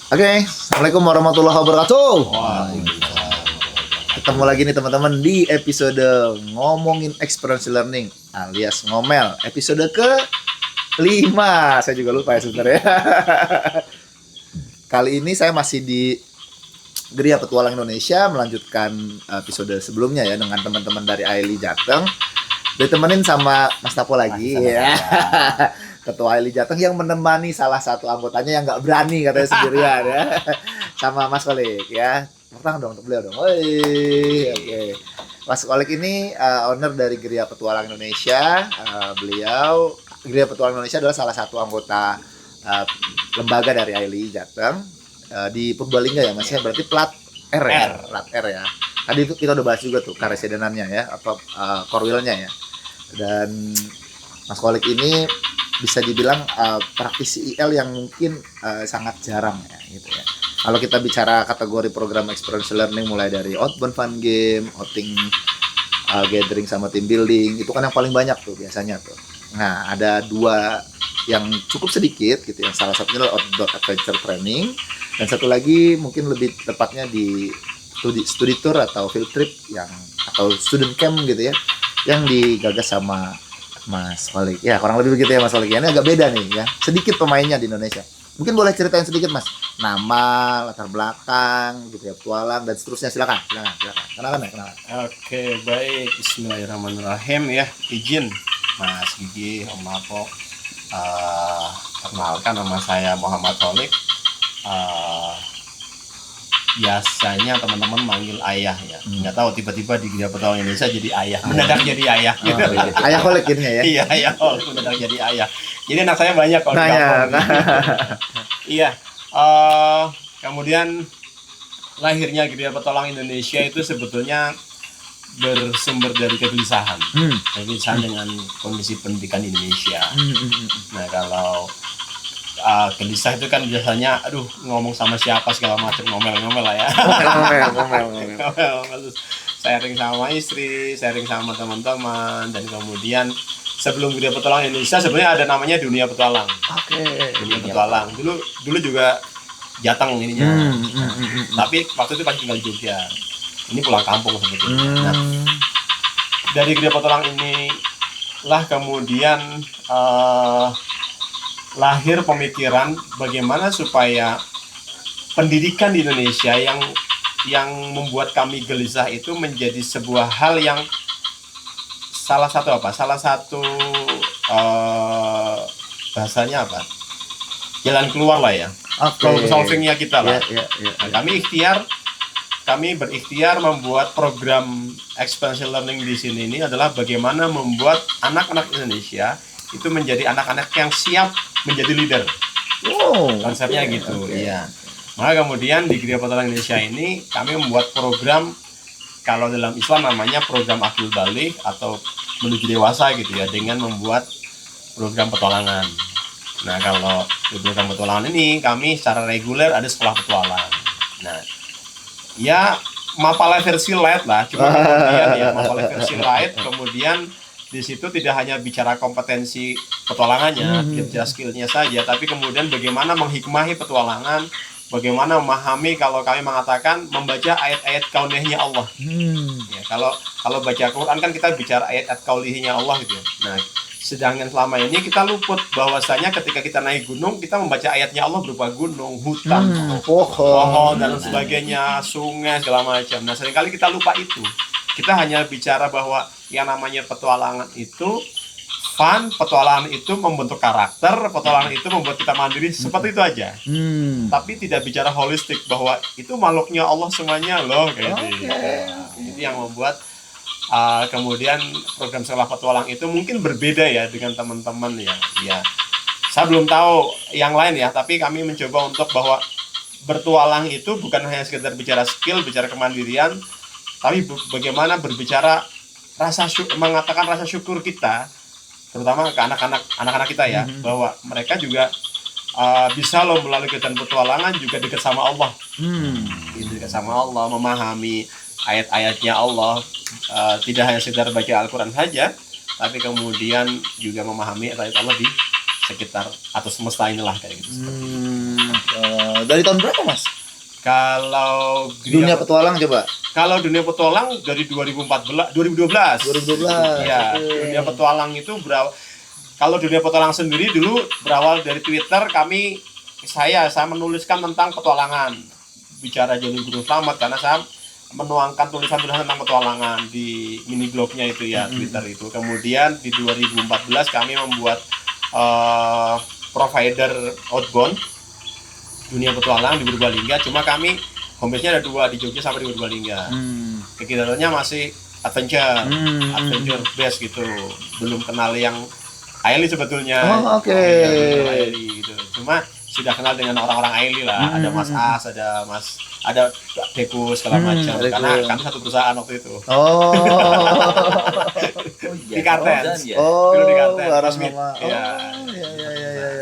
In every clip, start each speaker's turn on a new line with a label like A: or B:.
A: Oke, Assalamualaikum warahmatullahi wabarakatuh.
B: Waalaikumsalam.
A: Ketemu lagi nih teman-teman di episode ngomongin experience learning alias ngomel. Episode ke-5. Saya juga lupa ya sebenarnya. Kali ini saya masih di Geria Petualang Indonesia melanjutkan episode sebelumnya ya dengan teman-teman dari AILI Jateng. Ditemenin sama Mas Tapo lagi ya. Ketua AILI Jateng yang menemani salah satu anggotanya yang nggak berani katanya sendirian ya. Sama Mas Kolik ya. Tepuk tangan dong untuk beliau dong. Woi, oke. Mas Kolik ini owner dari Geria Petualang Indonesia. Beliau Geria Petualang Indonesia adalah salah satu anggota lembaga dari AILI Jateng di Purbalingga ya Mas ya. Berarti plat R ya. Plat R ya. Tadi itu kita udah bahas juga tuh karesidenannya ya, apa korwilnya ya. Dan Mas Kolik ini bisa dibilang praktisi IL yang mungkin sangat jarang ya gitu ya. Kalau kita bicara kategori program experience learning mulai dari outbound fun game, outing gathering sama team building, itu kan yang paling banyak tuh biasanya tuh. Nah, ada dua yang cukup sedikit gitu ya. Salah satunya adalah outdoor adventure training dan satu lagi mungkin lebih tepatnya di studi tour atau field trip yang atau student camp gitu ya yang digagas sama Mas Kolik. Ya, kurang lebih begitu ya Mas Kolik. Ini agak beda nih ya. Sedikit pemainnya di Indonesia. Mungkin boleh ceritain sedikit Mas. Nama, latar belakang, gitu ya, petualang dan seterusnya. Silakan. Kenalan ya, kenalan.
B: Oke, baik. Bismillahirrahmanirrahim ya. Izin Mas Gigi, Om Lapo. Perkenalkan, nama saya Muhammad Holik. Biasanya teman-teman manggil ayah ya. Nggak tahu tiba-tiba di Geria Petualang Indonesia jadi ayah. Mendadak jadi ayah.
A: Oh, iya. Ayah Kolik ini ya.
B: Iya, ayah Holik mendadak jadi ayah. Jadi anak saya banyak kalau di
A: Nah, ya.
B: kampung. Iya. Kemudian lahirnya Geria Petualang Indonesia itu sebetulnya bersumber dari kegelisahan. Kegelisahan dengan kondisi pendidikan di Indonesia. Nah, kalau gelisah itu kan biasanya ngomong sama siapa segala macam, ngomel-ngomel lah ya.
A: Ngomel.
B: Terus sharing sama istri, sharing sama teman-teman, dan kemudian sebelum Geria Petualang Indonesia sebenarnya ada namanya Dunia Petualang.
A: Oke.
B: Dunia Petualang. Dulu juga Jateng ininya. Tapi waktu itu pasti tinggal di Jogja. Ini pulang kampung sebetulnya. Nah, dari Geria Petualang ini lah kemudian lahir pemikiran bagaimana supaya pendidikan di Indonesia yang membuat kami gelisah itu menjadi sebuah hal yang salah satu bahasanya apa? Jalan keluar lah ya. Problem solvingnya kita lah. Nah, kami berikhtiar membuat program experiential learning di sini ini adalah bagaimana membuat anak-anak Indonesia itu menjadi anak-anak yang siap menjadi leader. Konsepnya gitu. Iya. Maka kemudian di Geria Petualang Indonesia ini kami membuat program, kalau dalam Islam namanya program Akil Balik atau menuju dewasa gitu ya, dengan membuat program petualangan. Nah, kalau di program petualangan ini kami secara reguler ada sekolah petualang. Nah, ya Mapala versi light lah, cuma kemudian ya Mapala versi light, kemudian di situ tidak hanya bicara kompetensi petualangannya, tidak bicara skillnya saja, tapi kemudian bagaimana menghikmahi petualangan, bagaimana memahami kalau kami mengatakan membaca ayat-ayat kaunihnya Allah. Ya, kalau baca Quran kan kita bicara ayat-ayat kaunihnya Allah gitu ya. Nah, sedangkan selama ini kita luput bahwasanya ketika kita naik gunung kita membaca ayatnya Allah berupa gunung, hutan, pohon dan sebagainya, sungai segala macam. Nah, seringkali kita lupa itu. Kita hanya bicara bahwa yang namanya petualangan itu fun, petualangan itu membentuk karakter, petualangan itu membuat kita mandiri, seperti itu aja. Tapi tidak bicara holistik bahwa itu makhluknya Allah semuanya loh kayak gitu. Itu yang membuat kemudian program sekolah petualang itu mungkin berbeda ya dengan teman-teman yang ya saya belum tahu yang lain ya, tapi kami mencoba untuk bahwa bertualang itu bukan hanya sekedar bicara skill, bicara kemandirian, tapi bagaimana berbicara mengatakan rasa syukur kita, terutama ke anak-anak kita ya, bahwa mereka juga bisa loh melalui kegiatan petualangan juga dekat sama Allah, dekat sama Allah, memahami ayat-ayatnya Allah, tidak hanya sekedar baca Al-Quran saja, tapi kemudian juga memahami ayat Allah di sekitar atau semesta inilah kayak gitu.
A: Dari tahun berapa Mas?
B: Kalau
A: Dunia petualang coba.
B: Kalau dunia petualang dari 2012.
A: 2012.
B: Iya, dunia petualang itu kalau dunia petualang sendiri dulu berawal dari Twitter. Saya menuliskan tentang petualangan, bicara Jalur Gunung Slamet, karena saya menuangkan tulisan-tulisan tentang petualangan di mini blognya itu ya, Twitter itu. Kemudian di 2014 kami membuat provider outbound dunia petualang di Purbalingga. Cuma kami homebase-nya ada 2 di Jogja sama di Purbalingga. Kegiatannya masih adventure base gitu. Belum kenal yang Aili sebetulnya.
A: Oke.
B: Aili gitu. Cuma sudah kenal dengan orang-orang Aili lah. Ada Mas As, ada Deku segala macam. Karena kami satu perusahaan waktu itu. Di Kartens. Dulu di Kartens.
A: Bareng
B: Smith.
A: sama.
B: Iya.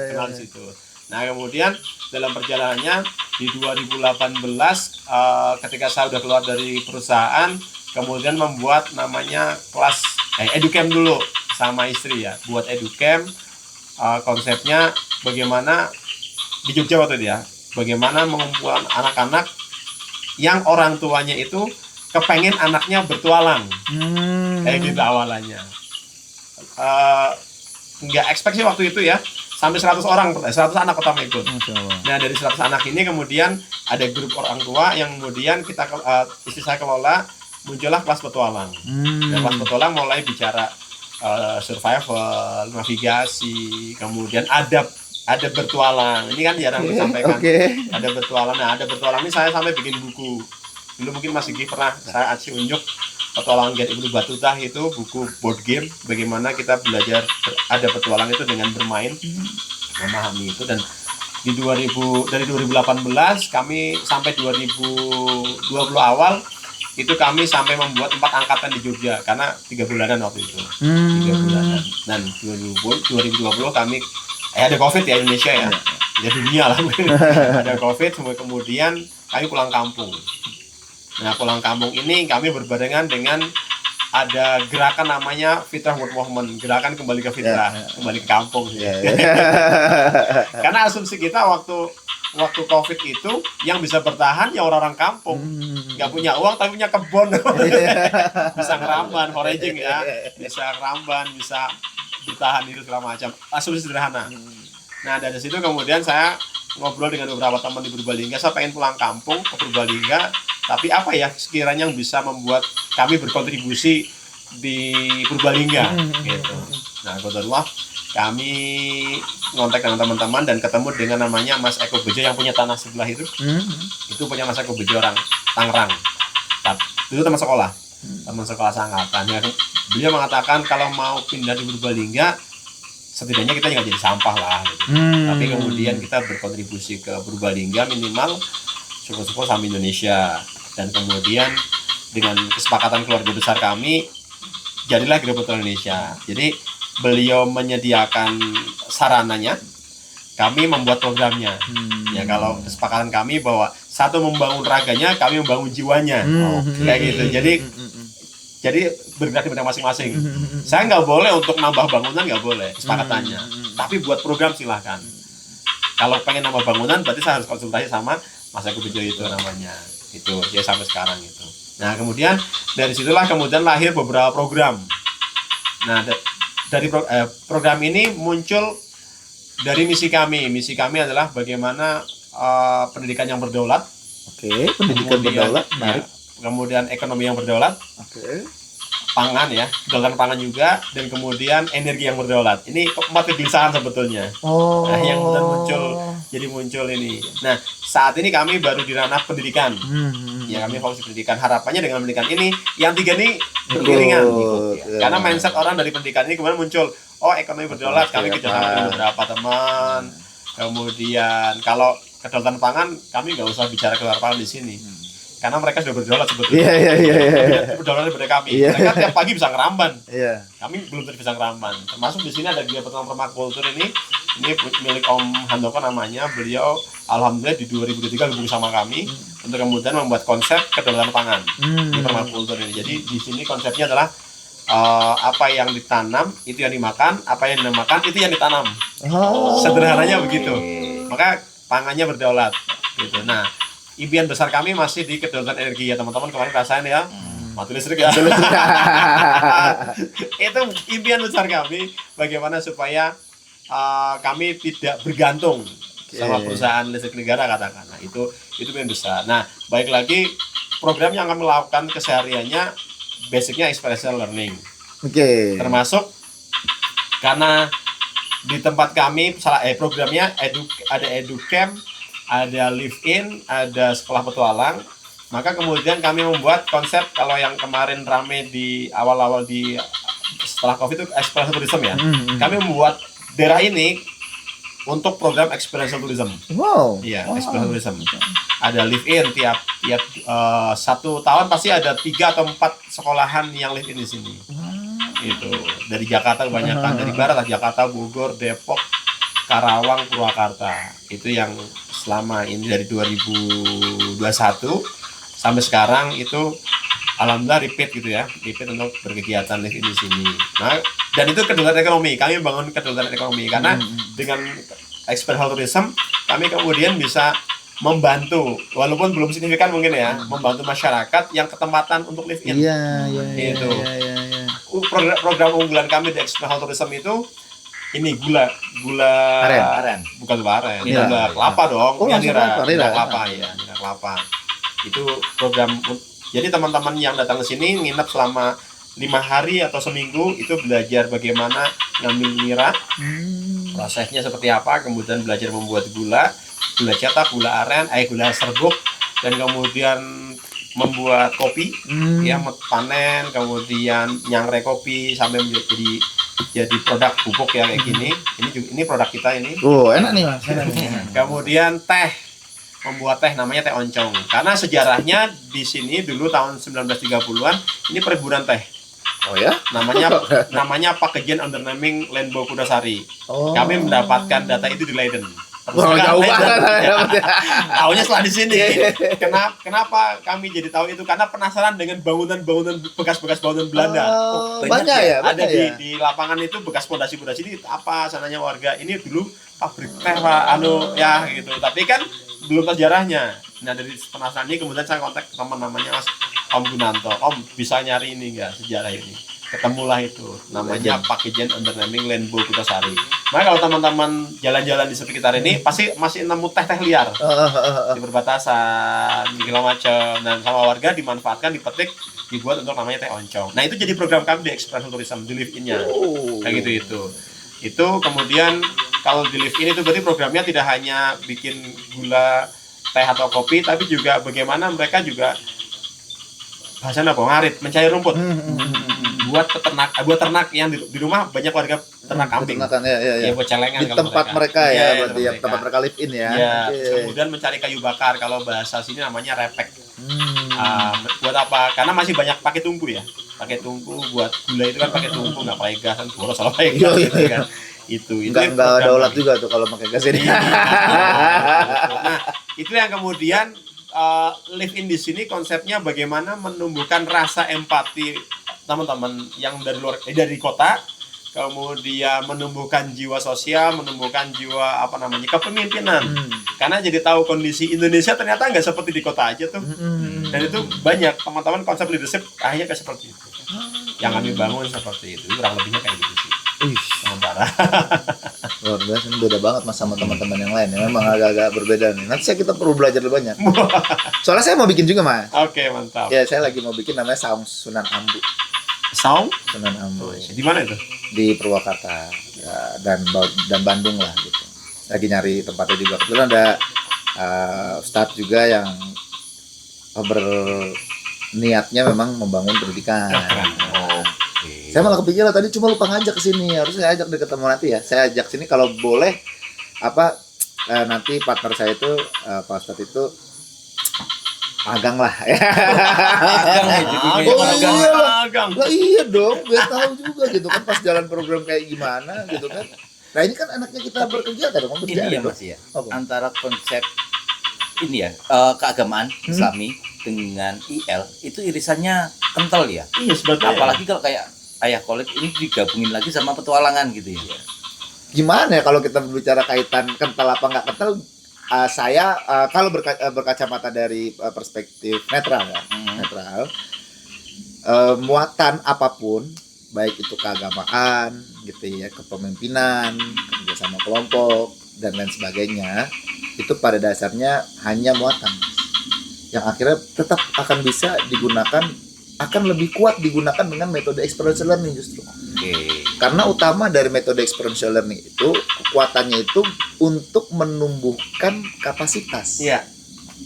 A: Kenal
B: Kenal di situ. Nah, kemudian dalam perjalanannya di 2018 ketika saya udah keluar dari perusahaan, kemudian membuat namanya kelas educamp dulu sama istri ya, buat educamp. Konsepnya bagaimana di Jogja waktu itu ya, bagaimana mengumpulkan anak-anak yang orang tuanya itu kepengen anaknya bertualang. Kayak gitu awalannya. Nggak expect sih waktu itu ya, sampai 100 anak pertama ikut. Nah, dari 100 anak ini kemudian ada grup orang tua yang kemudian istri saya kelola, muncullah kelas petualang. Dan kelas petualang mulai bicara survival, navigasi, kemudian adab bertualang. Ini kan jarang disampaikan. Ada bertualang. Nah, ada bertualang ini saya sampai bikin buku. Dulu mungkin Mas Gigi pernah saya unjuk petualangan Gen Ibnu Battuta, itu buku board game, bagaimana kita belajar ada petualang itu dengan bermain, memahami itu. Dan dari 2018 kami sampai 2020 awal itu kami sampai membuat 4 angkatan di Jogja, karena 3 bulanan waktu itu. 3 bulanan. Dan 2020 kami ada Covid ya Indonesia ya. Ya dunia lah. Ada Covid, kemudian kami pulang kampung. Nah, pulang kampung ini kami berbarengan dengan ada gerakan namanya Fitrah World Movement, gerakan kembali ke fitrah, kembali ke kampung. Karena asumsi kita waktu Covid itu yang bisa bertahan ya orang-orang kampung, nggak punya uang tapi punya kebun, bisa ngeramban, foraging ya, bisa ngeramban, bisa bertahan itu segala macam. Asumsi sederhana. Nah, dari situ kemudian saya ngobrol dengan beberapa teman di Purbalingga, saya pengen pulang kampung ke Purbalingga, tapi apa ya sekiranya yang bisa membuat kami berkontribusi di Purbalingga gitu. Nah, kebetulan kami ngontak dengan teman-teman dan ketemu dengan namanya Mas Eko Bejo yang punya tanah sebelah itu. Itu punya Mas Eko Bejo orang Tangerang. Itu teman sekolah seangkatan. Ya, beliau mengatakan kalau mau pindah di Purbalingga, setidaknya kita jangan jadi sampah lah gitu. Tapi kemudian kita berkontribusi ke Purbalingga minimal syukur-syukur sama Indonesia. Dan kemudian dengan kesepakatan keluarga besar kami, jadilah Gereja Petualang Indonesia. Jadi beliau menyediakan sarananya, kami membuat programnya. Ya, kalau kesepakatan kami bahwa satu membangun raganya, kami membangun jiwanya. Kayak gitu. Jadi bergerak di bidang masing-masing. Saya nggak boleh untuk nambah bangunan, nggak boleh kesepakatannya. Tapi buat program silahkan. Kalau pengen nambah bangunan, berarti saya harus konsultasi sama Mas Eko Bejo itu namanya. Itu dia sampai sekarang itu. Nah, kemudian dari situlah kemudian lahir beberapa program. Nah, dari program ini muncul dari misi kami. Misi kami adalah bagaimana pendidikan yang berdaulat.
A: Pendidikan berdaulat.
B: Ya, kemudian ekonomi yang berdaulat. Pangan ya, kedaulatan pangan juga, dan kemudian energi yang berdaulat. Ini 4 kegelisahan sebetulnya. Nah, yang muncul ini. Nah, saat ini kami baru di ranah pendidikan. Ya, kami fokus pendidikan. Harapannya dengan pendidikan ini, yang 3 ini beriringan. Karena mindset orang dari pendidikan ini kemudian muncul, ekonomi berdaulat, kami kerjasama dengan beberapa teman. Kemudian kalau kedaulatan pangan, kami nggak usah bicara kedaulatan pangan di sini. Karena mereka sudah berdaulat sebetulnya. Berdaulat daripada kami. Mereka tiap pagi bisa ngeramban. Kami belum bisa ngeramban. Termasuk di sini ada Gereja Petualang Permakultur ini milik Om Handoko namanya. Beliau alhamdulillah di 2003 gabung sama kami untuk kemudian membuat konsep kedaulatan pangan di permakultur ini. Jadi di sini konsepnya adalah apa yang ditanam itu yang dimakan, apa yang dimakan itu yang ditanam. Sederhananya begitu. Maka pangannya berdaulat gitu. Nah, impian besar kami masih di kedaulatan energi ya teman-teman, kemarin rasain ya. Mati listrik ya. Itu impian besar kami, bagaimana supaya kami tidak bergantung sama perusahaan listrik negara katakan. Nah, itu impian besar. Nah, baik lagi program yang kami lakukan kesehariannya basicnya experiential learning. Termasuk karena di tempat kami programnya ada educamp, ada live in, ada sekolah petualang. Maka kemudian kami membuat konsep, kalau yang kemarin rame di awal-awal setelah Covid itu experiential tourism ya. Kami membuat daerah ini untuk program experiential tourism.
A: Wow.
B: Iya, experiential tourism. Ada live in tiap 1 tahun pasti ada 3 atau 4 sekolahan yang live in di sini. Itu dari Jakarta kebanyakan, dari barat lah, Jakarta, Bogor, Depok, Karawang, Purwakarta. Itu yang selama ini dari 2021 sampai sekarang itu alhamdulillah repeat gitu ya, repeat untuk berkegiatan live in di sini. Nah, dan itu kedaulatan ekonomi. Kami bangun kedaulatan ekonomi karena dengan experiential tourism kami kemudian bisa membantu, walaupun belum signifikan mungkin ya, membantu masyarakat yang ketempatan untuk live in. Itu. Program unggulan kami di experiential tourism itu ini gula
A: aren.
B: Bukan gula aren, gula kelapa dong. Nira kelapa ya, nira kelapa. Itu program. Jadi teman-teman yang datang ke sini nginep selama 5 hari atau seminggu itu belajar bagaimana ngambil nira, prosesnya seperti apa, kemudian belajar membuat gula cetak, gula aren, gula serbuk, dan kemudian membuat kopi, ya panen, kemudian nyangrai kopi sampai jadi produk bubuk ya kayak gini. Ini produk kita ini.
A: Enak nih Mas.
B: Kemudian membuat teh namanya teh oncong. Karena sejarahnya di sini dulu tahun 1930-an ini perkebunan teh.
A: Oh ya?
B: Namanya Pakejian Underneming Lenbo Kudasari. Kami mendapatkan data itu di Leiden.
A: Jauh banget.
B: Tahunya setelah di sini. Kenapa kami jadi tahu itu? Karena penasaran dengan bangunan-bangunan bekas-bekas bangunan Belanda.
A: Banyak ya?
B: Ada di lapangan itu bekas pondasi-pondasi ini apa sananya warga. Ini dulu pabrik teh Pak, ya gitu. Tapi kan belum tahu sejarahnya. Nah, dari penasaran ini kemudian saya kontak teman namanya Mas Om Gunanto. Om, bisa nyari ini enggak sejarah ini? Ketemulah itu, namanya Pakejian Underneming Lenbo Kudasari. Nah, kalau teman-teman jalan-jalan di sekitar ini pasti masih nemu teh-teh liar di perbatasan segala macam, dan sama warga dimanfaatkan, dipetik, dibuat untuk namanya teh oncong. Nah, itu jadi program kami di experiential tourism, di live in-nya. Kayak gitu. Itu kemudian kalau di live in itu berarti programnya tidak hanya bikin gula, teh atau kopi, tapi juga bagaimana mereka juga bahasanya ngarit, mencari rumput. Buat ternak yang di rumah banyak warga ternak kambing. Ya, buat celengan
A: di tempat mereka ya, berarti ya, tempat mereka live in ya.
B: Kemudian mencari kayu bakar, kalau bahasa sini namanya repek. Buat apa? Karena masih banyak pakai tungku ya. Pakai tungku buat gula itu kan pakai tungku, nggak pakai gas kan, boros kalau pakai gas gitu kan. Itu
A: nggak daulat juga tuh kalau pakai gas ini.
B: Nah, itu yang kemudian live in di sini konsepnya bagaimana menumbuhkan rasa empati teman-teman yang dari kota, kemudian menumbuhkan jiwa sosial, menumbuhkan jiwa kepemimpinan. Karena jadi tahu kondisi Indonesia ternyata nggak seperti di kota aja tuh. Dan itu banyak teman-teman konsep leadership akhirnya kayak seperti itu. Yang kami bangun seperti itu, kurang lebihnya kayak gitu sih. Sementara
A: luar biasa, ini beda banget Mas sama teman-teman yang lain ya. Memang agak-agak berbeda nih. Nanti kita perlu belajar lebih banyak. Soalnya saya mau bikin juga Mas.
B: Oke, mantap.
A: Ya, saya lagi mau bikin namanya Saung Sunan Ambu. Sunan Ambu.
B: Di mana itu?
A: Di Purwakarta ya, dan Bandung lah gitu. Lagi nyari tempatnya juga. Kebetulan ada Ustadz juga yang berniatnya memang membangun pendidikan. Saya malah kepikiran tadi, cuma lupa ngajak ke sini. Harusnya saya ajak ketemu nanti ya. Saya ajak sini kalau boleh nanti partner saya itu Pak Ustadz itu magang lah.
B: Magang.
A: Lah iya dong, biar tahu juga gitu kan pas jalan program kayak gimana gitu kan. Nah, ini kan enaknya kita bekerja kan dong.
C: Ini ya Mas ya. Antara konsep ini ya, keagamaan Islami dengan IL itu irisannya kental ya.
B: Iya, sebetulnya.
C: Apalagi kalau kayak Ayah Kolek ini digabungin lagi sama petualangan gitu ya.
A: Gimana ya kalau kita berbicara kaitan kental apa nggak kental, saya kalau berkacamata dari perspektif netral ya, netral, muatan apapun, baik itu keagamaan, gitu ya, kepemimpinan, kerjasama kelompok dan lain sebagainya, itu pada dasarnya hanya muatan, yang akhirnya tetap akan bisa digunakan, akan lebih kuat digunakan dengan metode experiential learning justru. Karena utama dari metode experiential learning itu kekuatannya itu untuk menumbuhkan kapasitas.
B: Iya.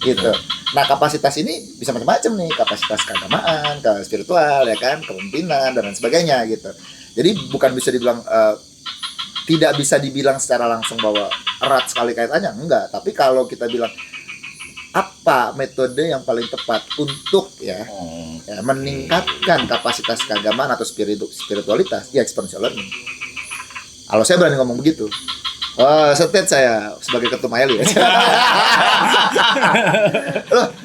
A: Gitu. Nah, kapasitas ini bisa macam-macam nih, kapasitas keagamaan, ke spiritual ya kan, kepemimpinan dan lain sebagainya gitu. Jadi bukan bisa dibilang tidak bisa dibilang secara langsung bahwa erat sekali kaitannya, enggak. Tapi kalau kita bilang apa metode yang paling tepat untuk ya meningkatkan kapasitas keagamaan atau spiritualitas, ya experiential learning. Kalau saya berani ngomong begitu, setet saya sebagai ketum ALI ya.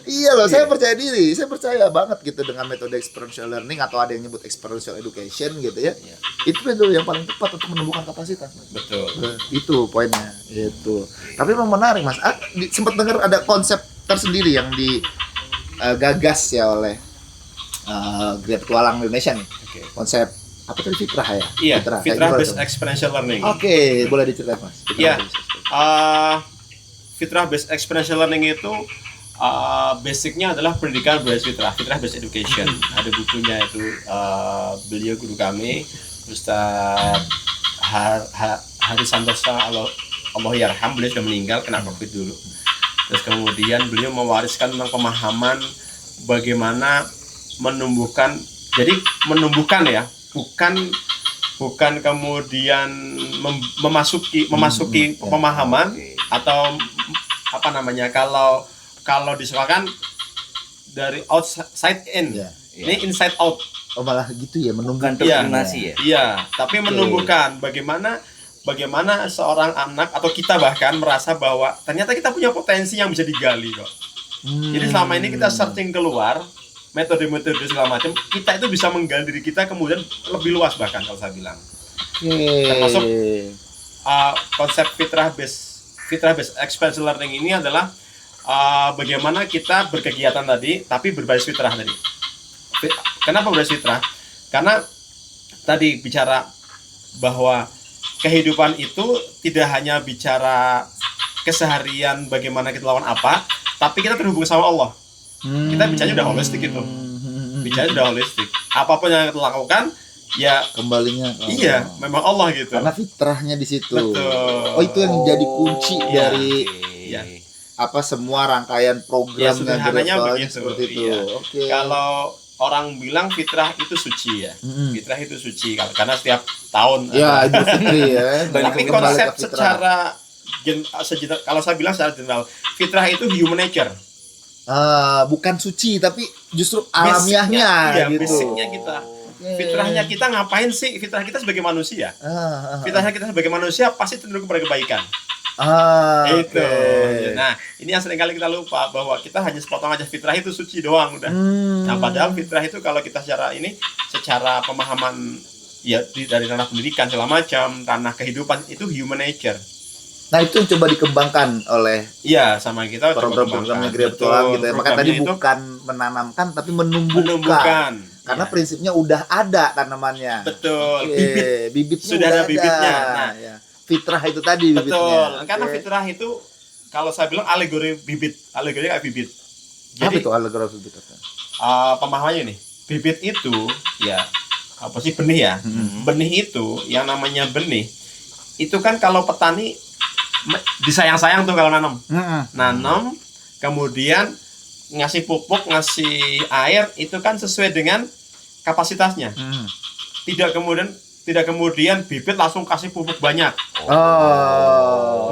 A: Iya loh, saya percaya diri, saya percaya banget gitu dengan metode experiential learning atau ada yang nyebut experiential education gitu ya. Itu metode yang paling tepat untuk menumbuhkan kapasitas.
B: Betul.
A: Itu poinnya itu. Tapi memang menarik Mas. Sempat dengar ada konsep tersendiri yang digagas ya oleh Geria Petualang Indonesia nih. Konsep apa tadi, fitrah ya?
B: Iya, fitrah based experiential learning.
A: Oke, boleh diceritain Mas?
B: Iya, fitrah based experiential learning itu basicnya adalah pendidikan berbasis fitrah based education. Ada bukunya itu, beliau guru kami, Ustaz Hari Santosa, Allah yarham, beliau sudah meninggal kena COVID dulu. Terus kemudian beliau mewariskan tentang pemahaman bagaimana menumbuhkan, jadi menumbuhkan ya, bukan kemudian memasuki pemahaman atau apa namanya, kalau disekolahkan dari outside in, ini inside out.
A: Oh malah gitu ya, menumbuhkan
C: dominasi ya.
B: Iya, tapi menumbuhkan bagaimana seorang anak atau kita bahkan merasa bahwa ternyata kita punya potensi yang bisa digali kok. Jadi selama ini kita searching keluar metode-metode segala macam, kita itu bisa menggali diri kita kemudian lebih luas bahkan kalau saya bilang. Termasuk konsep fitrah based experiential learning ini adalah bagaimana kita berkegiatan tadi tapi berbasis fitrah tadi. Kenapa berbasis fitrah? Karena tadi bicara bahwa kehidupan itu tidak hanya bicara keseharian bagaimana kita lawan apa, tapi kita terhubung sama Allah. Kita bicaranya udah holistik itu. Bicaranya udah holistik. Apapun yang kita lakukan, ya
A: kembalinya.
B: Iya, memang Allah gitu.
A: Karena fitrahnya di situ.
B: Betul.
A: Oh, itu yang menjadi kunci dari apa semua rangkaian program
B: sederhananya begitu.
A: Seperti itu.
B: Iya. Kalau orang bilang fitrah itu suci ya. Fitrah itu suci karena setiap tahun
A: ya Idul Fitri ya.
B: Tapi konsep secara kalau saya bilang secara general, fitrah itu human nature.
A: Bukan suci tapi justru alamiahnya gitu.
B: Basicnya kita. Fitrahnya kita ngapain sih? Fitrah kita sebagai manusia. Fitrahnya kita sebagai manusia pasti cenderung kepada kebaikan. Itu. Nah, ini yang seringkali kita lupa bahwa kita hanya sepotong aja fitrah itu suci doang udah. Nah, padahal fitrah itu kalau kita secara pemahaman ya dari ranah pendidikan segala macam, ranah kehidupan itu human nature.
A: Nah, itu yang coba dikembangkan oleh
B: sama kita
A: program-programnya Geria Petualang gitu ya. Maka tadi bukan menanamkan tapi menumbuhkan. Karena prinsipnya udah ada tanamannya.
B: Betul.
A: Bibitnya
B: sudah ada bibitnya. Nah,
A: fitrah itu tadi bibitnya.
B: Betul. Karena fitrah itu kalau saya bilang alegori bibit. Alegori kayak bibit.
A: Jadi apa itu alegori bibit?
B: Pemahamannya nih. Bibit itu ya apa sih, benih ya? Benih itu yang namanya benih itu kan kalau petani disayang-sayang tuh kalau nanam. Nanam kemudian ngasih pupuk, ngasih air itu kan sesuai dengan kapasitasnya. Tidak kemudian bibit langsung kasih pupuk banyak.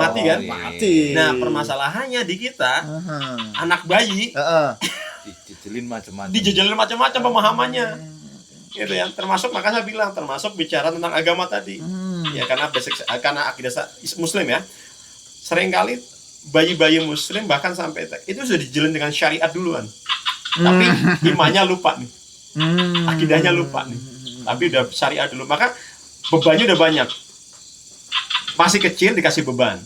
B: Mati kan?
A: Mati.
B: Nah, permasalahannya di kita anak bayi dijejelin macam-macam pemahamannya. Gitu ya. Termasuk maka saya bilang termasuk bicara tentang agama tadi. Ya karena akidah Muslim ya. Seringkali bayi-bayi Muslim bahkan sampai itu sudah dijelin dengan syariat duluan. Tapi imannya lupa nih. Akidahnya lupa nih. Tapi udah syariat dulu, maka bebannya udah banyak. Masih kecil dikasih beban.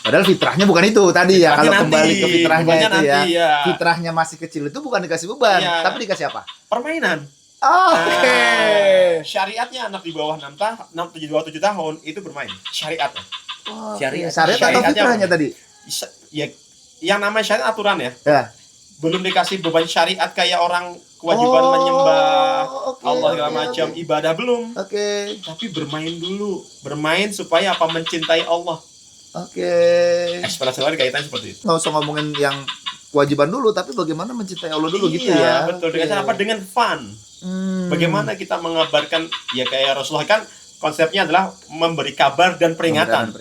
A: Padahal fitrahnya bukan itu tadi ya. Kalau
B: Fitrahnya
A: kembali
B: nanti,
A: ke fitrahnya
B: bebannya
A: itu ya.
B: nanti, ya.
A: Fitrahnya masih kecil itu bukan dikasih beban,
B: Iya.
A: tapi dikasih apa?
B: Permainan.
A: Oke.
B: Syariatnya anak di bawah 7 tahun itu bermain. Syariatnya.
A: Syariat
C: Syariat.
A: atau
B: Syariatnya
A: fitrahnya
B: apa?
A: tadi?
B: Ya, yang namanya syariat aturan ya.
A: Ya.
B: Belum dikasih beban syariat kayak orang kewajiban menyembah
A: oke,
B: Allah segala
A: oke,
B: macam,
A: oke.
B: ibadah belum.
A: Oke.
B: Tapi bermain dulu. Bermain supaya apa? Mencintai Allah.
A: Oke.
B: Ekspresi lain kaitannya seperti itu.
A: Nggak usah ngomongin yang kewajiban dulu, tapi bagaimana mencintai Allah dulu gitu ya.
B: Betul. Dengan cara apa? Dengan fun. Bagaimana kita mengabarkan, ya kayak Rasulullah kan konsepnya adalah memberi kabar dan peringatan.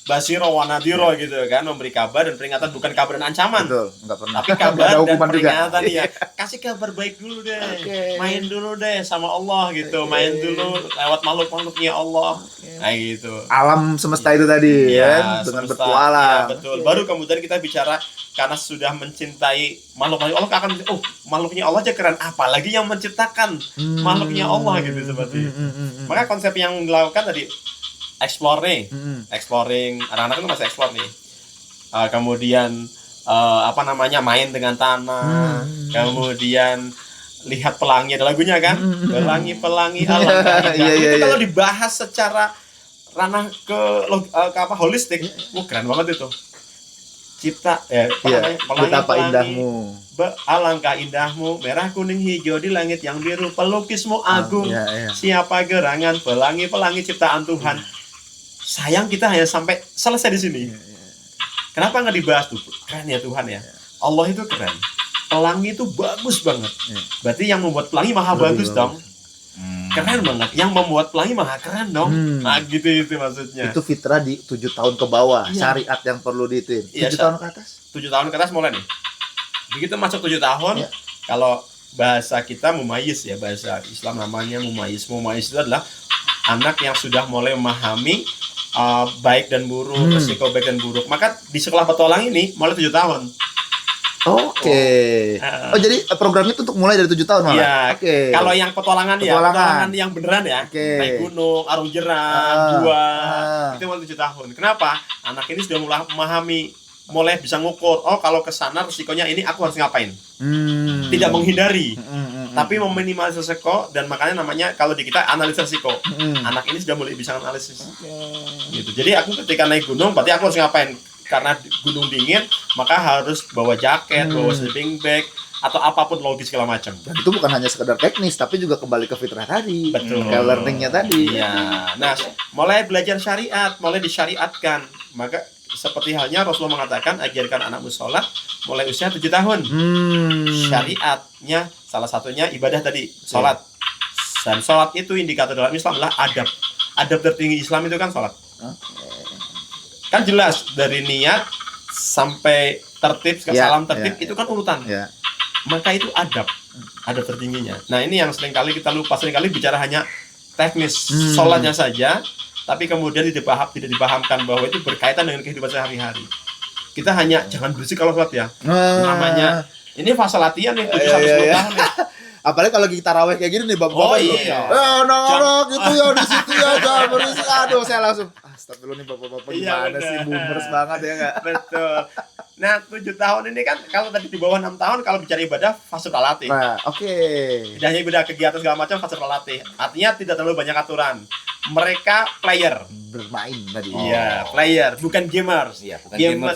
B: Basiro wa nadhiro gitu kan, memberi kabar dan peringatan, bukan kabar dan ancaman.
A: Betul, nggak pernah.
B: Tapi
A: Nggak
B: kabar
A: ada
B: dan
A: hukuman juga.
B: peringatan ya. Kasih kabar baik dulu deh.
A: Oke.
B: Main dulu deh sama Allah gitu.
A: Oke.
B: Main dulu lewat makhluk-makhluknya Allah. Nah gitu.
A: Alam semesta itu tadi ya, dengan
B: semesta.
A: bertualang.
B: Ya, betul.
A: Oke.
B: Baru kemudian kita bicara karena sudah mencintai makhluk-makhluk Allah akan makhluknya Allah aja keren, apalagi yang menciptakan makhluknya Allah gitu seperti itu. Maka konsep yang dilakukan tadi explore nih. Exploring, anak-anak itu masih explore nih. Kemudian main dengan tanah. Kemudian lihat pelangi, ada lagunya kan? Pelangi alam. Itu kalau dibahas secara ranah ke holistik, keren banget itu. Cipta
A: Betapa indahmu.
B: Alangkah indahmu, merah kuning hijau di langit yang biru, pelukismu agung. Siapa gerangan pelangi ciptaan Tuhan. Sayang kita hanya sampai selesai di sini. Kenapa nggak dibahas tuh? Keren ya Tuhan ya. Allah itu keren. Pelangi itu bagus banget. Berarti yang membuat pelangi maha bagus dong. Keren banget. Yang membuat pelangi maha keren dong. Nah gitu itu maksudnya.
A: Itu fitrah di 7 tahun ke bawah.
B: Iya.
A: Syariat yang perlu diituin. 7
B: Iya,
A: tahun ke atas?
B: 7 tahun ke atas mulai nih. Begitu masuk 7 tahun, kalau bahasa kita mumayyiz ya, bahasa Islam namanya mumayyiz. Mumayyiz itu adalah anak yang sudah mulai memahami baik dan buruk, resiko baik dan buruk. Maka di sekolah petualang ini mulai 7 tahun.
A: Oke. Oh, jadi program itu untuk mulai dari 7 tahun malah?
B: Iya.
A: Oke.
B: Kalau yang petualangan yang beneran ya, naik gunung, arung jeram, gua, itu mulai 7 tahun. Kenapa? Anak ini sudah mulai memahami, mulai bisa ngukur. Oh, kalau ke sana resikonya ini, aku harus ngapain? Tidak menghindari, tapi meminimalisir resiko, dan makanya namanya kalau di kita analisis resiko. Anak ini sudah mulai bisa analisis. Gitu. Jadi aku ketika naik gunung, berarti aku harus ngapain? Karena gunung dingin, maka harus bawa jaket, bawa sleeping bag, atau apapun logis segala macam.
A: Dan itu bukan hanya sekedar teknis, tapi juga kembali ke fitrah tadi.
B: Betul.
A: Ke learningnya tadi.
B: Iya. Nah, mulai belajar syariat, mulai disyariatkan. Maka seperti halnya Rasulullah mengatakan, ajarkan anakmu sholat mulai usia 7 tahun. Syariatnya salah satunya ibadah tadi, sholat. Dan sholat itu indikator dalam Islam adalah adab. Adab tertinggi Islam itu kan sholat. Kan jelas dari niat sampai tertib ke salam tertib itu kan urutan. Maka itu adab tertingginya. Nah ini yang seringkali kita lupa, seringkali bicara hanya teknis sholatnya saja, tapi kemudian tidak dipahamkan bahwa itu berkaitan dengan kehidupan sehari-hari. Kita hanya jangan berisik kalau sholat ya. Namanya ini fase latihan nih 7 sampai 10 tahun nih.
A: Apalagi kalau kita taraweh kayak gini nih bapak-bapak. Anak-anak itu ya di situ ya jangan berisik. Aduh saya langsung astagfirullah nih bapak-bapak gimana sih, boomers banget ya enggak?
B: Betul. Nah 7 tahun ini kan kalau tadi di bawah 6 tahun kalau bicara ibadah fase latih.
A: Nah, oke.
B: Tidak hanya ibadah kegiatan segala macam fase latih. Artinya tidak terlalu banyak aturan. Mereka player.
A: Bermain tadi.
B: Iya, player, bukan gamers.
C: Iya,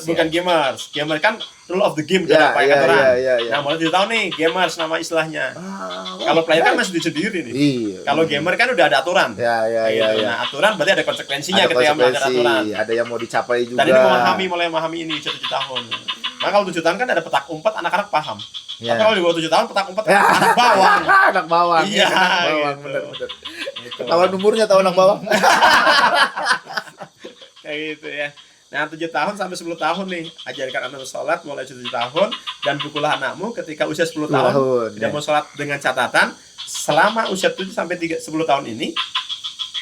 B: bukan gamers. Gamer kan rule of the game tidak pakai aturan. Nah, mulai 7 tahun nih gamers nama istilahnya. Kalau player kan masih sendiri nih.
A: Iya.
B: Kalau gamer kan udah ada aturan.
A: Iya.
B: Nah, aturan berarti ada konsekuensinya
A: Ada
B: ketika melanggar aturan.
A: Ada yang mau dicapai juga.
B: Dan ini mulai memahami ini 7 tahun. Nah, kalau 7 tahun kan ada petak umpet, anak-anak paham. Tapi kalau di bawah 7 tahun petak umpet anak bawang.
A: Anak bawang.
B: Iya,
A: anak bawang,
B: gitu.
A: bener.
B: Gitu.
A: Ketahuan umurnya tahu anak bawang.
B: Kayak gitu ya. Nah 7 tahun sampai 10 tahun nih, ajarkan anak sholat mulai 7 tahun, dan pukullah anakmu ketika usia 10 tahun tidak mau sholat, dengan catatan selama usia 7 sampai 10 tahun ini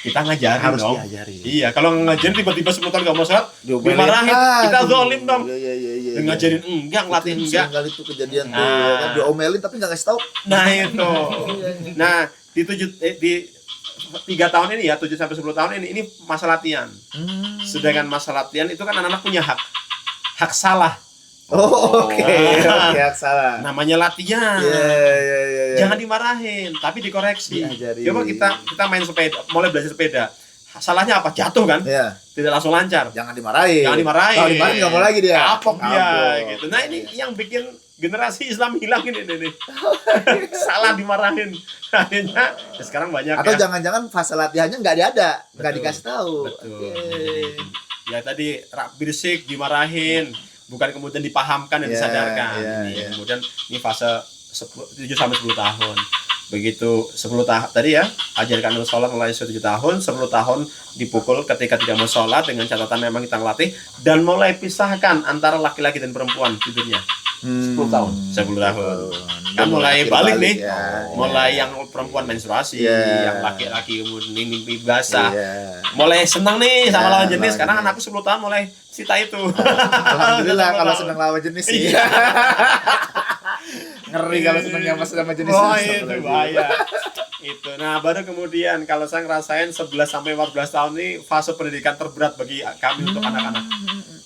B: kita ngajarin
A: harus
B: dong.
A: diajarin.
B: Iya, kalau ngajarin tiba-tiba 10 tahun gak mau sholat, dimarahin, kita zolim dong.
A: Iya.
B: Ngajarin enggak, ngelatih enggak.
A: Kali itu kejadian tuh, ya kan diomelin tapi nggak kasih tahu.
B: Nah itu. Nah di 3 tahun ini ya, 7 sampai 10 tahun ini masa latihan. Sedangkan masa latihan itu kan anak-anak punya hak salah.
A: Oh, oke, salah.
B: Namanya latihan.
A: Iya.
B: Jangan dimarahin, tapi dikoreksi.
A: Diajari.
B: Coba kita main sepeda, mulai belajar sepeda. Salahnya apa? Jatuh kan?
A: Iya.
B: Tidak langsung lancar.
A: Jangan dimarahin.
B: Jangan dimarahin.
A: Kalau dimarahin nggak mau lagi dia.
B: Kapok dia
A: Kapok.
B: gitu. Nah, ini yang bikin generasi Islam hilang ini. Salah dimarahin. Akhirnya sekarang banyak
A: Atau
B: ya.
A: jangan-jangan fase latihannya nggak ada, nggak
B: Betul.
A: dikasih tahu.
B: Betul.
A: Oke.
B: Ya tadi berisik dimarahin, bukan kemudian dipahamkan dan
A: Iya,
B: disadarkan.
A: iya,
B: Ini
A: iya.
B: kemudian ini fase 7 sampai 10 tahun. Begitu 10 tahun tadi ya, ajarkan untuk sholat mulai 7 tahun, 10 tahun dipukul ketika tidak mau sholat dengan catatan memang kita ngelatih dan mulai pisahkan antara laki-laki dan perempuan tidurnya.
C: 10 tahun.
B: 10 tahun.
A: Dan
B: Kan mulai balik nih.
A: ya.
B: Mulai yang perempuan menstruasi,
A: Iya.
B: yang laki-laki kemudian mimpi basah.
A: Iya.
B: Mulai senang nih sama
A: Ya,
B: lawan jenis.
A: lawan
B: Sekarang
A: jenis.
B: anakku 10 tahun mulai cita itu.
A: Alhamdulillah
B: 10
A: kalau
B: tahun.
A: senang lawan jenis sih.
B: Iya.
A: Ngeri kalau senangnya sama jenis.
B: Oh itu bahaya. Itu. Nah baru kemudian kalau saya ngerasain 11 sampai 14 tahun ini fase pendidikan terberat bagi kami untuk anak-anak.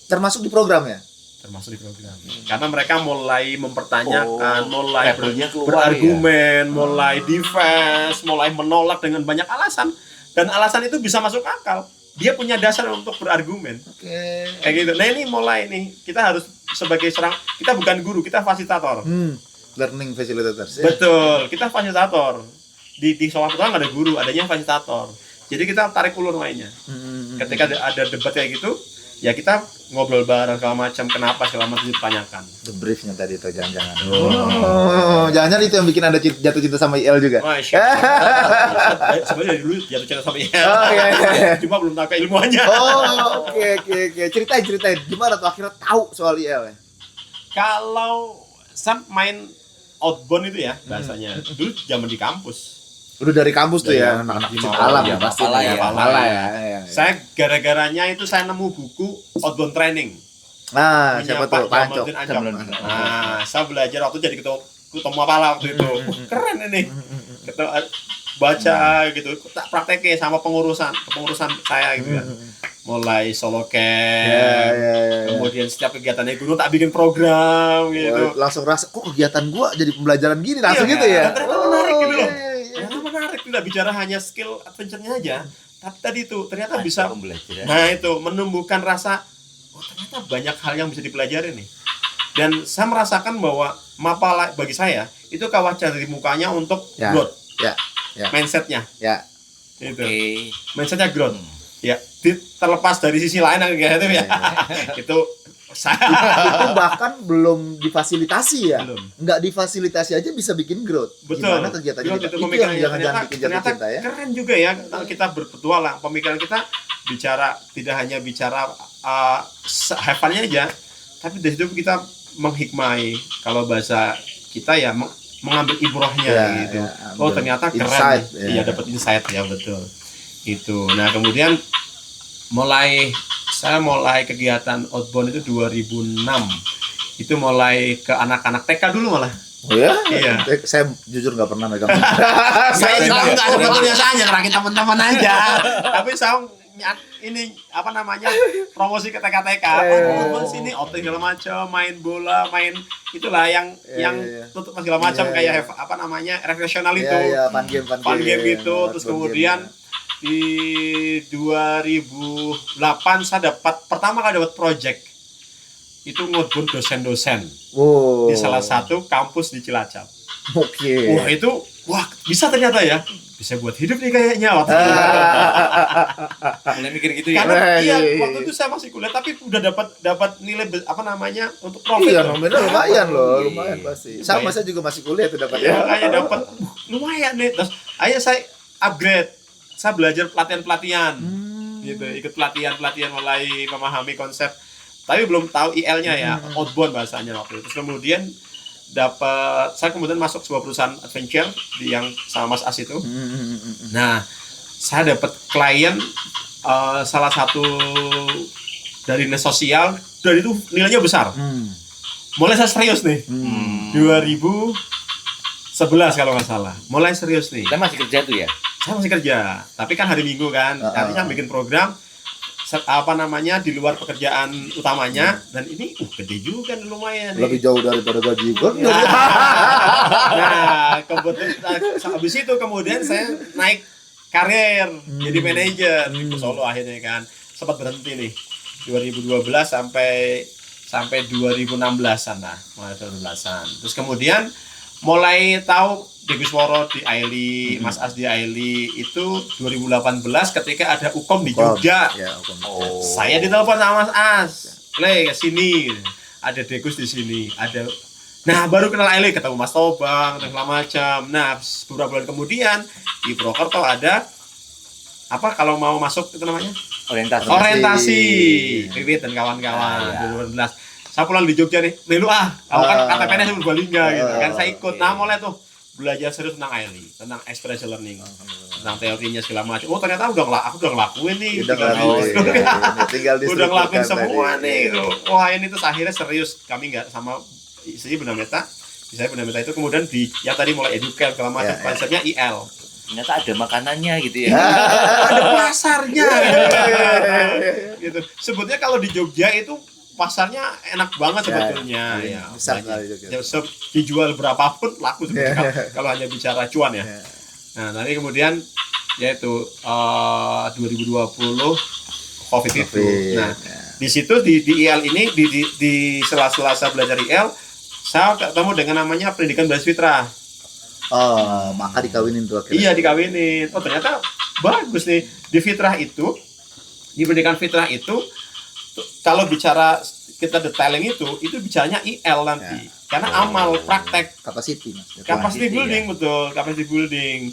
A: Termasuk di program ya?
B: Termasuk di program. Karena mereka mulai mempertanyakan, mulai
C: levelnya keluar
B: berargumen, mulai defense, mulai menolak dengan banyak alasan. Dan alasan itu bisa masuk akal. Dia punya dasar untuk berargumen.
A: Oke.
B: Kayak gitu. Nah ini mulai nih. Kita harus sebagai seorang, kita bukan guru, kita fasilitator.
A: Learning facilitators. Ya?
B: Betul, kita fasilitator. Di sekolah pertama nggak ada guru, adanya fasilitator. Jadi kita tarik ulur mainnya. Ketika ada debat kayak gitu, ya kita ngobrol bareng segala macam, kenapa segala macam ditanyakan.
A: The briefnya tadi itu jangan-jangan. Oh, jangan-jangan itu yang bikin Anda jatuh cinta sama IL juga.
B: Masya sebenarnya dari dulu jatuh cinta sama IL.
A: Oh, iya.
B: Cuma belum tahu keilmuannya.
A: Oh, oke. Ceritain. Gimana tuh akhirnya tahu soal IL ya?
B: Kalau saya main outbound itu ya bahasanya, dulu zaman di kampus.
A: Udah dari kampus tuh ya,
B: Dari
A: anak-anak
B: kampus.
A: cinta alam
C: Ya,
A: ya pasti.
C: Mapala ya.
A: Mapala ya.
B: Saya gara-garanya itu saya nemu buku outbound training.
A: Nah,
B: Punya
A: siapa
B: Pak
A: tuh? Pancok.
B: Jamaluddin Ancam. Nah, saya belajar waktu jadi ketua Mapala waktu itu. Keren ini. Baca gitu, tak prakteknya sama pengurusan saya gitu kan. Mulai solo camp,
A: Ya.
B: kemudian setiap kegiatannya guru tak bikin program gitu.
A: Langsung rasa kok kegiatan gua jadi pembelajaran gini langsung
B: Iya,
A: gitu ya.
B: dan ternyata menarik gitu loh.
A: Iya.
B: Ternyata menarik, tidak bicara hanya skill adventure-nya aja, tapi tadi itu ternyata bisa,
C: belajar.
B: nah itu menumbuhkan rasa, oh ternyata banyak hal yang bisa dipelajari nih. Dan saya merasakan bahwa Mapala bagi saya itu kawasan dari mukanya untuk
A: Ya,
B: growth,
A: ya.
B: mindsetnya,
A: Ya.
B: itu,
C: Oke.
B: mindsetnya growth, ya. Terlepas dari sisi lain yang kayak gitu ya, itu saya
A: Itu bahkan belum difasilitasi ya.
B: belum.
A: Nggak difasilitasi aja bisa bikin growth.
B: Betul.
A: Gimana kegiatannya
B: Growth
A: juga.
B: itu
A: Itu
B: pemikiran
A: yang jangan bikin jatuh
B: ternyata
A: cinta ya.
B: keren juga ya kalau kita berpetualang. Pemikiran kita bicara tidak hanya bicara have-nya aja, tapi dari situ kita menghikmai. Kalau bahasa kita ya mengambil ibrahnya
A: Ya,
B: gitu.
A: ya,
B: Oh
A: ambil
B: ternyata keren.
A: insight,
B: Iya
A: ya.
B: dapat insight ya betul. Itu. Nah kemudian saya mulai kegiatan outbound itu 2006. Itu mulai ke anak-anak TK dulu malah.
A: Oh ya?
B: Iya.
A: Saya jujur nggak pernah megang.
B: Saya juga nggak sebetulnya saya ngerakit teman-teman aja. Tapi saya ini apa namanya promosi ke TK-TK. Oh, sini outing segala macam, main bola, main itulah yang tutup segala macam kayak apa namanya rekreasional itu.
A: Iya, fun game
B: gitu. Terus kemudian di 2008 saya pertama kali dapat project itu ngobon dosen-dosen
A: Wow.
B: di salah satu kampus di Cilacap.
A: Oke.
B: Wah bisa ternyata ya, bisa buat hidup nih kayaknya waktu itu.
C: Mulai mikir gitu ya.
B: Karena
A: Iya.
B: waktu itu saya masih kuliah tapi udah dapat nilai apa namanya untuk profit.
A: Iya,
B: loh.
A: nominal lumayan loh,
C: Iya.
A: lumayan pasti. Sama saya juga masih kuliah tuh dapat.
B: Ya kayak dapat lumayan nih. Terus ayo saya upgrade, saya belajar pelatihan gitu, ikut pelatihan mulai memahami konsep. Tapi belum tahu IL-nya ya, outbound bahasanya waktu itu. Terus kemudian saya kemudian masuk sebuah perusahaan adventure yang sama Mas As itu. Nah, saya dapat klien salah satu dari dinas sosial, dan itu nilainya besar. Mulai saya serius nih. 2011 kalau nggak salah. Mulai serius nih.
C: Kita masih kerja tuh ya.
B: saya masih kerja, tapi kan hari Minggu kan, artinya bikin program di luar pekerjaan utamanya, dan ini gede juga lumayan nih.
A: Lebih jauh daripada gaji gue.
B: Nah, kebetulan habis itu kemudian saya naik karir jadi manajer di Solo akhirnya kan. Sempat berhenti nih 2012 sampai 2016-an lah, mulai 2016-an. Terus kemudian mulai tahu Degus Woro di Aili, Mas As di Aili itu 2018 ketika ada Ukom di Jogja.
A: Ya,
B: Saya ditelepon sama Mas As, "Le, ke sini. Ada Degus di sini, ada." Nah, baru kenal Aili, ketemu Mas Tobang dan segala macam. Nah, beberapa bulan kemudian di Purwokerto ada apa kalau mau masuk itu namanya? Orientasi. Pipit dan kawan-kawan 2018. Saya pulang di Jogja nih, "Lu kamu kan KTP-nya Purbalingga gitu." Kan saya ikut. Nah, mulai tuh belajar serius tentang Aili, tentang experiential learning, tentang teorinya segala macam. Oh, ternyata aku udah ngelakuin nih.
A: Tinggal
B: udah ngelakuin semua nih. Gitu. Wah, ini tuh akhirnya serius. Kami nggak sama istri Bunda Meta. Saya Bunda Meta itu kemudian yang tadi mulai educate segala macam, konsepnya IL.
C: Ternyata ada makanannya gitu ya.
B: Ada pasarnya. Gitu. Sebetulnya kalau di Jogja itu pasarnya enak banget sebetulnya, ya.
A: Besar kali juga.
B: Ya, dijual berapapun laku sebetulnya kalau hanya bicara cuan ya. Nah, nanti kemudian yaitu 2020 COVID itu. Nah, di situ di IL ini di sela-sela saya belajar IL, saya ketemu dengan namanya pendidikan berbasis fitrah.
A: Oh, maka dikawinin tuh akhirnya.
B: Iya, dikawinin. Oh, ternyata bagus nih. Di fitrah itu, di pendidikan fitrah itu kalau bicara kita detailing itu bicaranya IL nanti. Karena amal, praktek,
A: Capacity, Mas.
B: capacity building, betul, capacity building.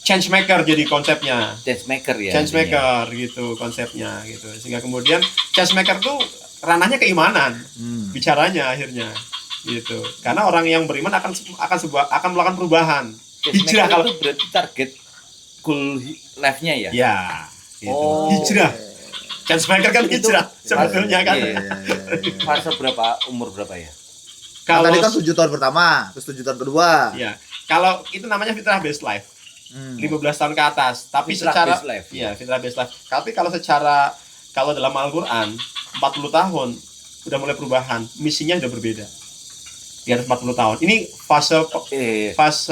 B: Change maker jadi konsepnya.
C: Change maker ya.
B: Change maker gitu konsepnya gitu. Sehingga kemudian change maker tuh ranahnya keimanan. Bicaranya akhirnya gitu. Karena orang yang beriman akan melakukan perubahan. Hijrah kalau
C: itu berarti target goal life-nya ya.
B: Ya, gitu. Hijrah. Change maker kan hijrah sebetulnya kan.
C: Fase umur berapa ya?
A: Kalau
B: Kalau
A: tadi kan 7 tahun pertama, terus 7 tahun kedua.
B: ya, kalau itu namanya fitrah based life. 15 tahun ke atas, tapi
C: Fitrah
B: secara
C: based life.
B: iya, fitrah based life. Tapi kalau dalam Al-Qur'an 40 tahun udah mulai perubahan, misinya udah berbeda. Di atas 40 tahun. Ini fase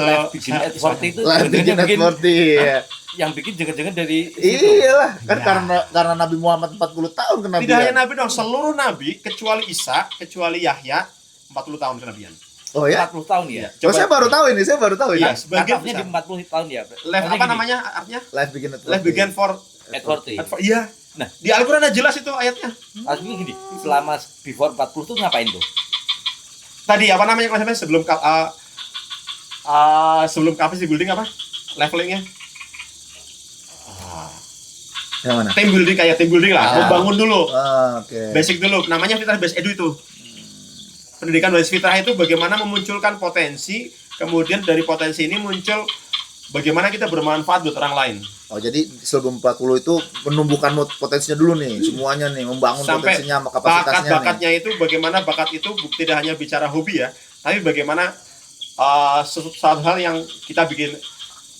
C: Life begin at 40 itu
A: Life begin at 40.
C: yang bikin jangan-jangan dari
A: Iyalah, kan
B: Ya.
A: karena Nabi Muhammad 40 tahun kenabian.
B: Tidak hanya nabi dong, seluruh nabi kecuali Isa, kecuali Yahya 40 tahun kenabian.
A: Oh ya?
C: 40 tahun ya.
A: Oh, saya baru tahu ini.
B: Iya, sebagian
C: Katanya di 40 tahun ya.
B: life apa namanya artinya?
A: Life begin at 40.
B: Life began for
C: At 40.
B: iya.
C: Nah,
B: Di Al-Qur'an ada jelas itu ayatnya.
C: artinya gini, selama before 40 tuh ngapain tuh?
B: Tadi apa namanya konsepnya sebelum capacity building apa? Levelingnya?
A: Yang mana?
B: Team building kayak team building lah, membangun dulu.
A: Oke.
B: Basic dulu. Namanya fitrah based edu itu. Pendidikan basis fitrah itu bagaimana memunculkan potensi, kemudian dari potensi ini muncul bagaimana kita bermanfaat buat orang lain.
A: Oh, jadi sebelum 40 itu menumbuhkan potensinya dulu nih, semuanya nih, membangun
B: Sampai
A: potensinya sama kapasitasnya nih.
B: bakat-bakatnya itu bagaimana bakat itu tidak hanya bicara hobi ya, tapi bagaimana sesuatu hal yang kita bikin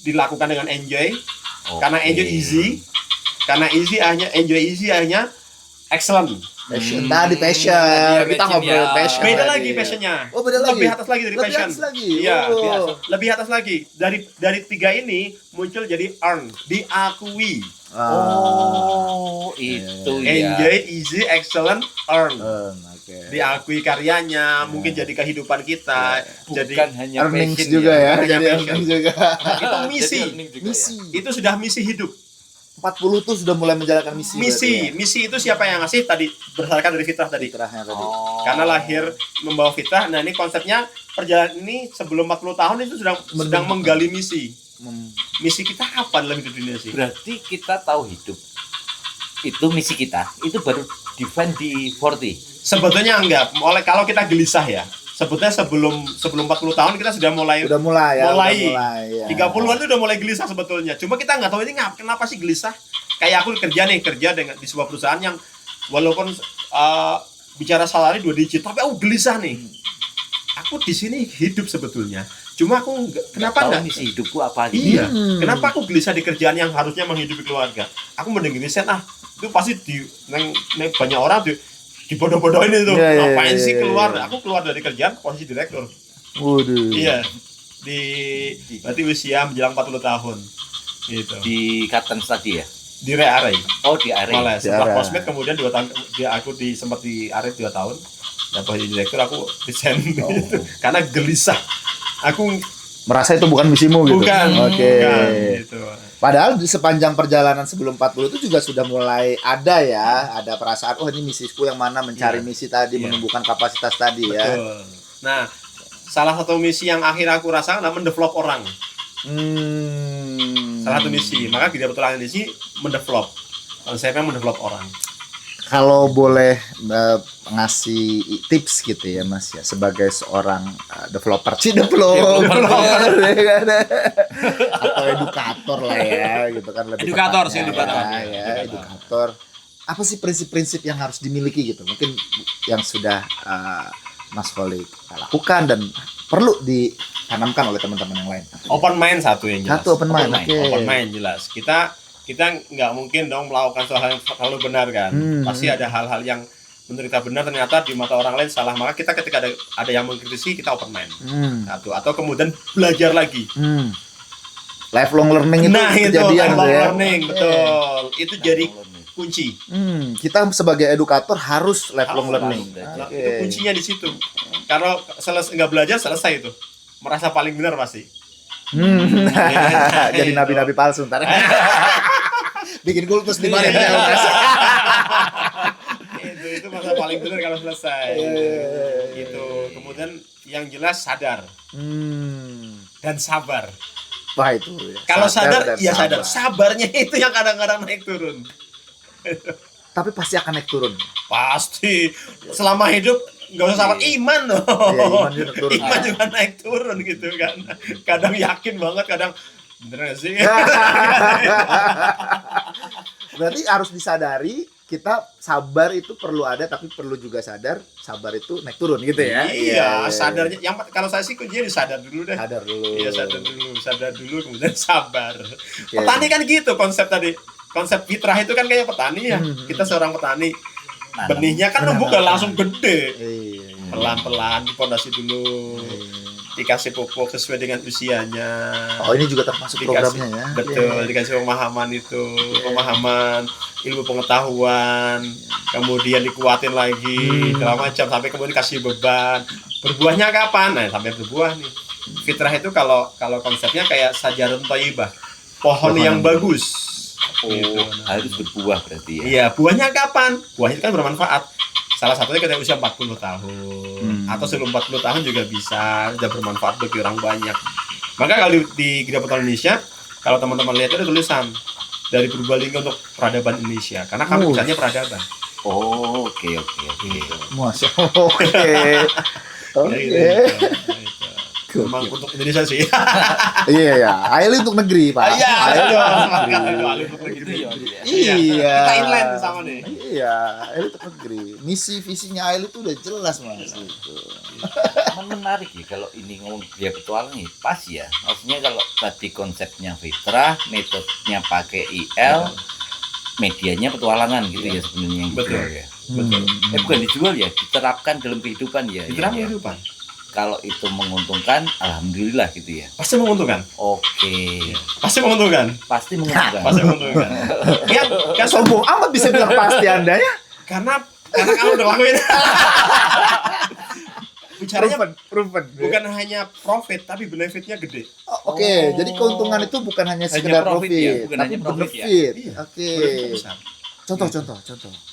B: dilakukan dengan enjoy. Karena enjoy easy. Karena enjoy easy hanya excellent.
A: Passion tadi passion.
C: Iya,
A: Kita
C: passion,
A: ngobrol
C: ya.
A: passion.
B: Beda
A: tadi.
B: lagi passionnya.
A: Oh, beda lagi.
B: Lebih atas lagi dari
A: Lebih
B: passion.
A: atas lagi.
B: Iya,
A: Oh.
B: lebih atas lagi. Dari 3 ini muncul jadi earn, diakui.
C: Oh, itu ya.
B: Enjoy, easy, excellent, earn.
A: Oke.
B: Diakui karyanya, mungkin jadi kehidupan kita, jadi
C: Bukan hanya
A: Earnings
C: passion
A: juga ya.
B: Hanya
A: Jadi
B: passion.
A: earnings juga.
B: itu misi.
C: Jadi earning juga
A: Misi.
B: Itu sudah misi hidup.
A: 40 tuh sudah mulai menjalankan misi.
B: Misi itu siapa yang ngasih tadi berdasarkan dari fitrah tadi.
A: Fitrahnya tadi.
C: Oh.
B: Karena lahir membawa fitrah. Nah, ini konsepnya perjalanan ini sebelum 40 tahun itu sedang menggali misi. Misi kita apa dalam hidup dunia sih?
C: Berarti kita tahu hidup. Itu misi kita. Itu baru define di 40.
B: Sebetulnya enggak. Kalau kita gelisah ya. Sebetulnya sebelum 40 tahun kita sudah mulai
A: Udah mulai ya.
B: Mulai.
A: Udah mulai ya.
B: 30-an itu udah mulai gelisah sebetulnya. Cuma kita nggak tahu ini kenapa sih gelisah. Kayak aku kerja di sebuah perusahaan yang walaupun bicara salary 2 digit, tapi aku gelisah nih. Aku di sini hidup sebetulnya. Cuma aku kenapa
C: tahu
B: enggak?
C: misi hidupku apa gitu.
B: Iya. Kenapa aku gelisah di kerjaan yang harusnya menghidupi keluarga? Aku mending resign itu pasti neng banyak orang dibodoh-bodohin itu.
A: Iya, iya,
B: Ngapain
A: iya,
B: sih
A: iya,
B: keluar?
A: iya.
B: Aku keluar dari kerjaan posisi direktur.
A: Waduh.
B: Iya. Berarti usia menjelang 40 tahun. Gitu.
C: Di Kartens tadi ya.
B: Di Reare.
C: Oh di area.
B: Malah setelah
A: Area.
B: Cosmed kemudian 2 tahun aku sempat di Are 2 tahun. Dan posisi direktur aku resign gitu. Karena gelisah. Aku
A: Merasa itu bukan misimu gitu.
B: bukan,
A: Oke.
B: bukan gitu.
A: Padahal di sepanjang perjalanan sebelum 40 itu juga sudah mulai ada ya, ada perasaan, oh ini misiku yang mana, mencari
B: Iya.
A: misi tadi,
B: Iya.
A: menumbuhkan kapasitas tadi ya.
B: Betul. Nah, salah satu misi yang akhir aku rasakan adalah mendevelop orang. Salah satu misi. Maka Gereja Petualangan Indonesia mendevelop. Konsepnya mendevelop orang.
A: Kalau boleh ngasih tips gitu ya Mas ya, sebagai seorang developer ya kan? Atau edukator lah ya, gitu kan lebih
C: Edukator
A: tepatnya
C: sih, edukator.
A: ya, edukator. Apa sih prinsip-prinsip yang harus dimiliki gitu? Mungkin yang sudah Mas Holik lakukan dan perlu ditanamkan oleh teman-teman yang lain.
B: Open mind satu yang jelas.
A: Satu open mind, oke.
B: Open mind jelas. Kita nggak mungkin dong melakukan hal yang selalu benar kan. Pasti ada hal-hal yang menurut kita benar ternyata di mata orang lain salah. Maka kita ketika ada yang mengkritisi kita open mind. Satu. Atau kemudian belajar lagi.
A: Lifelong learning itu
B: Nah itu
A: kejadian
B: lifelong
A: tuh ya.
B: learning betul. Itu jadi kunci.
A: Kita sebagai edukator harus lifelong
B: Harus
A: learning.
C: belajar.
A: Oke.
B: Itu kuncinya di situ. Kalau nggak belajar selesai itu. Merasa paling benar pasti.
A: Jadi nabi-nabi palsu ntar. Bikin kultus di mana ya?
B: itu masa paling benar kalau selesai. Gitu. Kemudian yang jelas sadar dan sabar.
A: Wah itu. Ya.
B: Kalau sadar,
A: dan
B: ya sadar. Sabarnya itu yang kadang-kadang naik turun.
A: Tapi pasti akan naik turun.
B: Pasti. Selama hidup nggak usah sabar, iman loh.
A: Iya, iman juga turun.
B: Iman juga naik turun gitu kan. Kadang yakin banget, kadang bener gak sih?
A: Berarti harus disadari kita sabar itu perlu ada, tapi perlu juga sadar sabar itu naik turun gitu ya.
B: Iya, sadarnya. Kalau saya sih kuncinya disadar dulu deh.
A: Sadar dulu.
B: Iya, sadar dulu kemudian sabar. Petani kan gitu konsep tadi. Konsep fitrah itu kan kayak petani ya. Kita seorang petani. Benihnya kan bukan langsung gede.
A: Iya.
B: Pelan-pelan dipondasi dulu. Dikasih pupuk sesuai dengan usianya.
A: Oh ini juga termasuk programnya ya.
B: Betul, dikasih pemahaman itu, pemahaman, ilmu pengetahuan, kemudian dikuatin lagi, segala macam sampai kemudian dikasih beban. Berbuahnya kapan? Nah, sampai berbuah nih. Fitrah itu kalau konsepnya kayak sajarun thayyibah, pohon yang bagus.
C: Oh,
B: Gitu.
C: harus berbuah berarti ya.
B: Iya, buahnya kapan? Buah itu kan bermanfaat. Salah satunya ketika usia 40 tahun atau sebelum 40 tahun juga bisa, sudah bermanfaat bagi orang banyak. Maka kalau di Gereja Petualangan Indonesia, kalau teman-teman lihat ada tulisan dari Purbalingga untuk peradaban Indonesia, karena kami misalnya peradaban.
C: Oh, oke.
A: Masya Allah. Oke.
B: Memang untuk Indonesia sih.
A: Iya. AIL untuk negeri, Pak.
B: Iya,
A: AIL untuk negeri.
C: Gitu ya.
A: Iya.
B: Kita inline sama nih.
A: Iya, AIL untuk negeri. Misi visinya AIL itu udah jelas, Mas. Gitu.
C: Emang menarik ya kalau ini ngomong dia petualang nih, pas ya. Maksudnya kalau tadi konsepnya fitrah, metodenya pakai IL, medianya petualangan gitu ya sebenarnya yang
B: Betul.
C: dijual ya.
B: Betul.
C: Bukan dijual ya, diterapkan dalam kehidupan ya.
B: Diterapkan
C: ya.
B: kehidupan.
C: Kalau itu menguntungkan, alhamdulillah gitu ya.
B: Pasti menguntungkan.
C: Oke.
B: Pasti menguntungkan.
C: Pasti menguntungkan.
B: Pasti menguntungkan. Kan
A: Sombong amat bisa bilang pasti Anda ya.
B: karena kamu udah lakuin. Bicaranya
A: Proven.
B: bukan hanya profit tapi benefitnya gede.
A: Oke, jadi keuntungan itu bukan hanya sekedar
C: profit
A: profit,
C: ya, bukan
A: tapi
C: hanya profit ya.
A: benefit.
B: Iya,
A: Oke.
B: Benefitnya besar.
A: Contoh.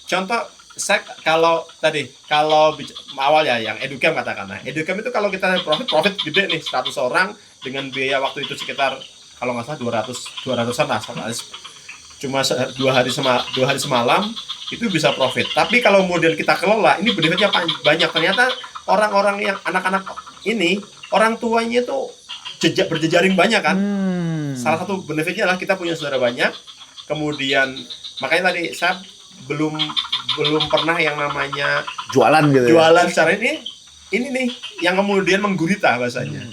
B: Contoh saya kalau awal ya yang Educam katakanlah. Educam itu kalau kita profit gede nih 100 orang dengan biaya waktu itu sekitar kalau nggak salah 200-an lah. Cuma 2 hari semalam itu bisa profit. Tapi kalau model kita kelola ini benefitnya banyak. Ternyata orang-orang yang anak-anak ini orang tuanya itu berjejaring banyak kan. Salah satu benefitnya adalah kita punya saudara banyak. Kemudian makanya tadi saya belum pernah yang namanya
A: Jualan gitu.
B: jualan secara ini nih yang kemudian menggurita bahasanya.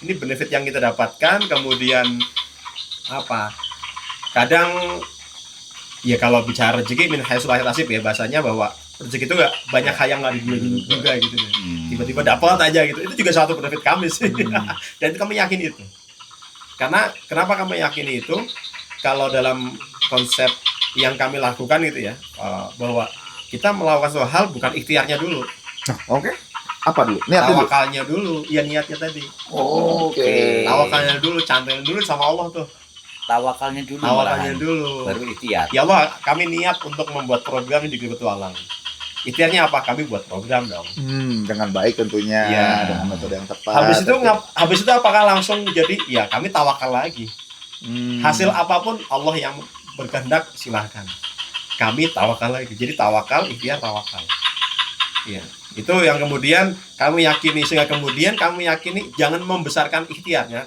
B: ini benefit yang kita dapatkan, kemudian apa? Kadang ya kalau bicara rezeki min haitsu la yahtasib ya, bahasanya bahwa rezeki itu nggak banyak hal yang nggak diduga juga gitu deh. Tiba-tiba dapat aja gitu. Itu juga suatu benefit kami sih. Dan kami yakin itu. Karena kenapa kami yakin itu? Kalau dalam konsep yang kami lakukan gitu ya, bahwa kita melakukan suatu hal bukan ikhtiarnya dulu.
A: Oke. Apa dulu? Niat dulu.
B: Tawakalnya dulu, ya niatnya tadi.
C: Oke.
B: Tawakalnya dulu, cantelin dulu sama Allah tuh.
C: Tawakalnya dulu.
B: Tawakalnya
C: malahan.
B: dulu.
C: Baru ikhtiar.
B: Ya Allah, kami niat untuk membuat program di Petualang. Ikhtiarnya apa? Kami buat program dong.
A: Dengan baik tentunya,
B: Iya.
A: dengan metode yang tepat.
B: Habis itu apakah langsung jadi ya kami tawakal lagi. Hasil apapun Allah yang berkehendak, silahkan. Kami tawakal lagi. Jadi tawakal, ikhtiar, tawakal. Iya. Itu yang kemudian kami yakini, sehingga kemudian kami yakini jangan membesarkan ikhtiarnya,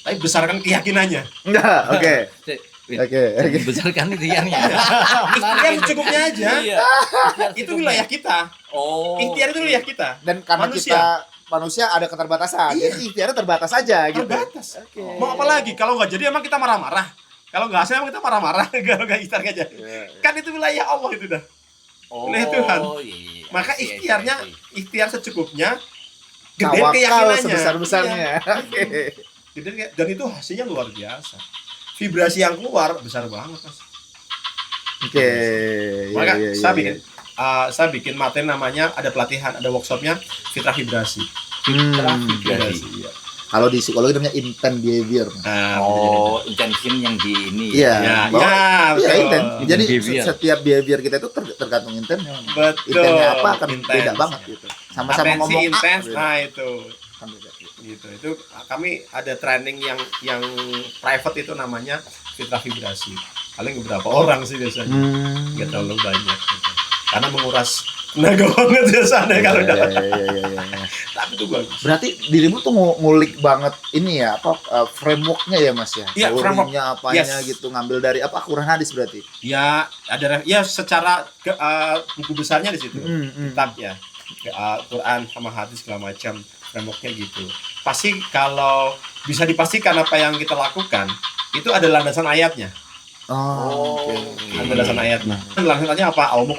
B: tapi besarkan keyakinannya.
A: Enggak, oke. Oke.
C: Besarkan ikhtiarnya.
B: Ikhtiar secukupnya aja.
C: Iya.
B: Itu wilayah kita.
C: Oh.
B: Ikhtiar itu wilayah kita.
A: Dan karena
B: Manusia.
A: kita manusia ada keterbatasan,
B: Iya.
A: jadi ikhtiarnya terbatas aja gitu.
B: Terbatas.
A: Oke.
B: Mau apa lagi? Kalau nggak jadi emang kita marah-marah. Kalau nggak hasil emang kita marah-marah. Kalau nggak ikhtiar nggak jadi. Kan itu wilayah Allah itu dah. Oleh Tuhan.
C: Iya.
B: Maka
C: Iya,
B: ikhtiarnya,
C: iya, iya.
B: ikhtiar secukupnya. Gedein
A: Tawakal
B: keyakinannya.
A: sebesar-besarnya. Oke.
B: Dan itu hasilnya luar biasa. Vibrasi yang keluar besar banget, Mas.
A: Oke.
B: Maka
A: Iya, iya,
B: saya
A: iya,
B: bikin saya bikin materi namanya, ada pelatihan, ada workshopnya Fitrah Vibrasi.
C: Vibrasi.
B: Iya.
A: Kalau di psikologi namanya intent behavior.
B: Nah,
C: Oh, intention yang di ini.
A: Iya.
B: ya,
A: Bahwa-
B: ya,
A: Iya,
B: betul.
A: intent. Jadi
C: Behavior.
A: setiap behavior kita itu tergantung intent.
B: Betul.
A: Intentnya apa akan
B: Intense.
A: beda banget gitu. Sama-sama
B: Atensi
A: ngomong
B: intens,
A: beda.
B: nah itu.
A: Kan beda gitu.
B: Gitu. Itu kami ada training yang private itu namanya Fitrah Vibrasi. Paling beberapa orang sih biasanya. Nggak terlalu banyak gitu. Karena menguras tenaga banget biasanya kalau
A: Iya,
B: dapat.
A: iya.
B: Tapi itu bagus.
A: Berarti dirimu tuh ngulik banget ini ya, apa frameworknya ya Mas ya?
B: Iya, framework.
A: Teorinya apanya
B: Yes.
A: gitu, ngambil dari apa Quran hadis berarti.
B: Ya ada ya secara buku besarnya di situ. Kitab ya. Quran sama hadis segala macam, frameworknya gitu. Pasti kalau bisa dipastikan apa yang kita lakukan itu ada landasan ayatnya.
A: Oh, oke.
B: Ada landasan ayatnya. Landasannya apa? Al-Mulk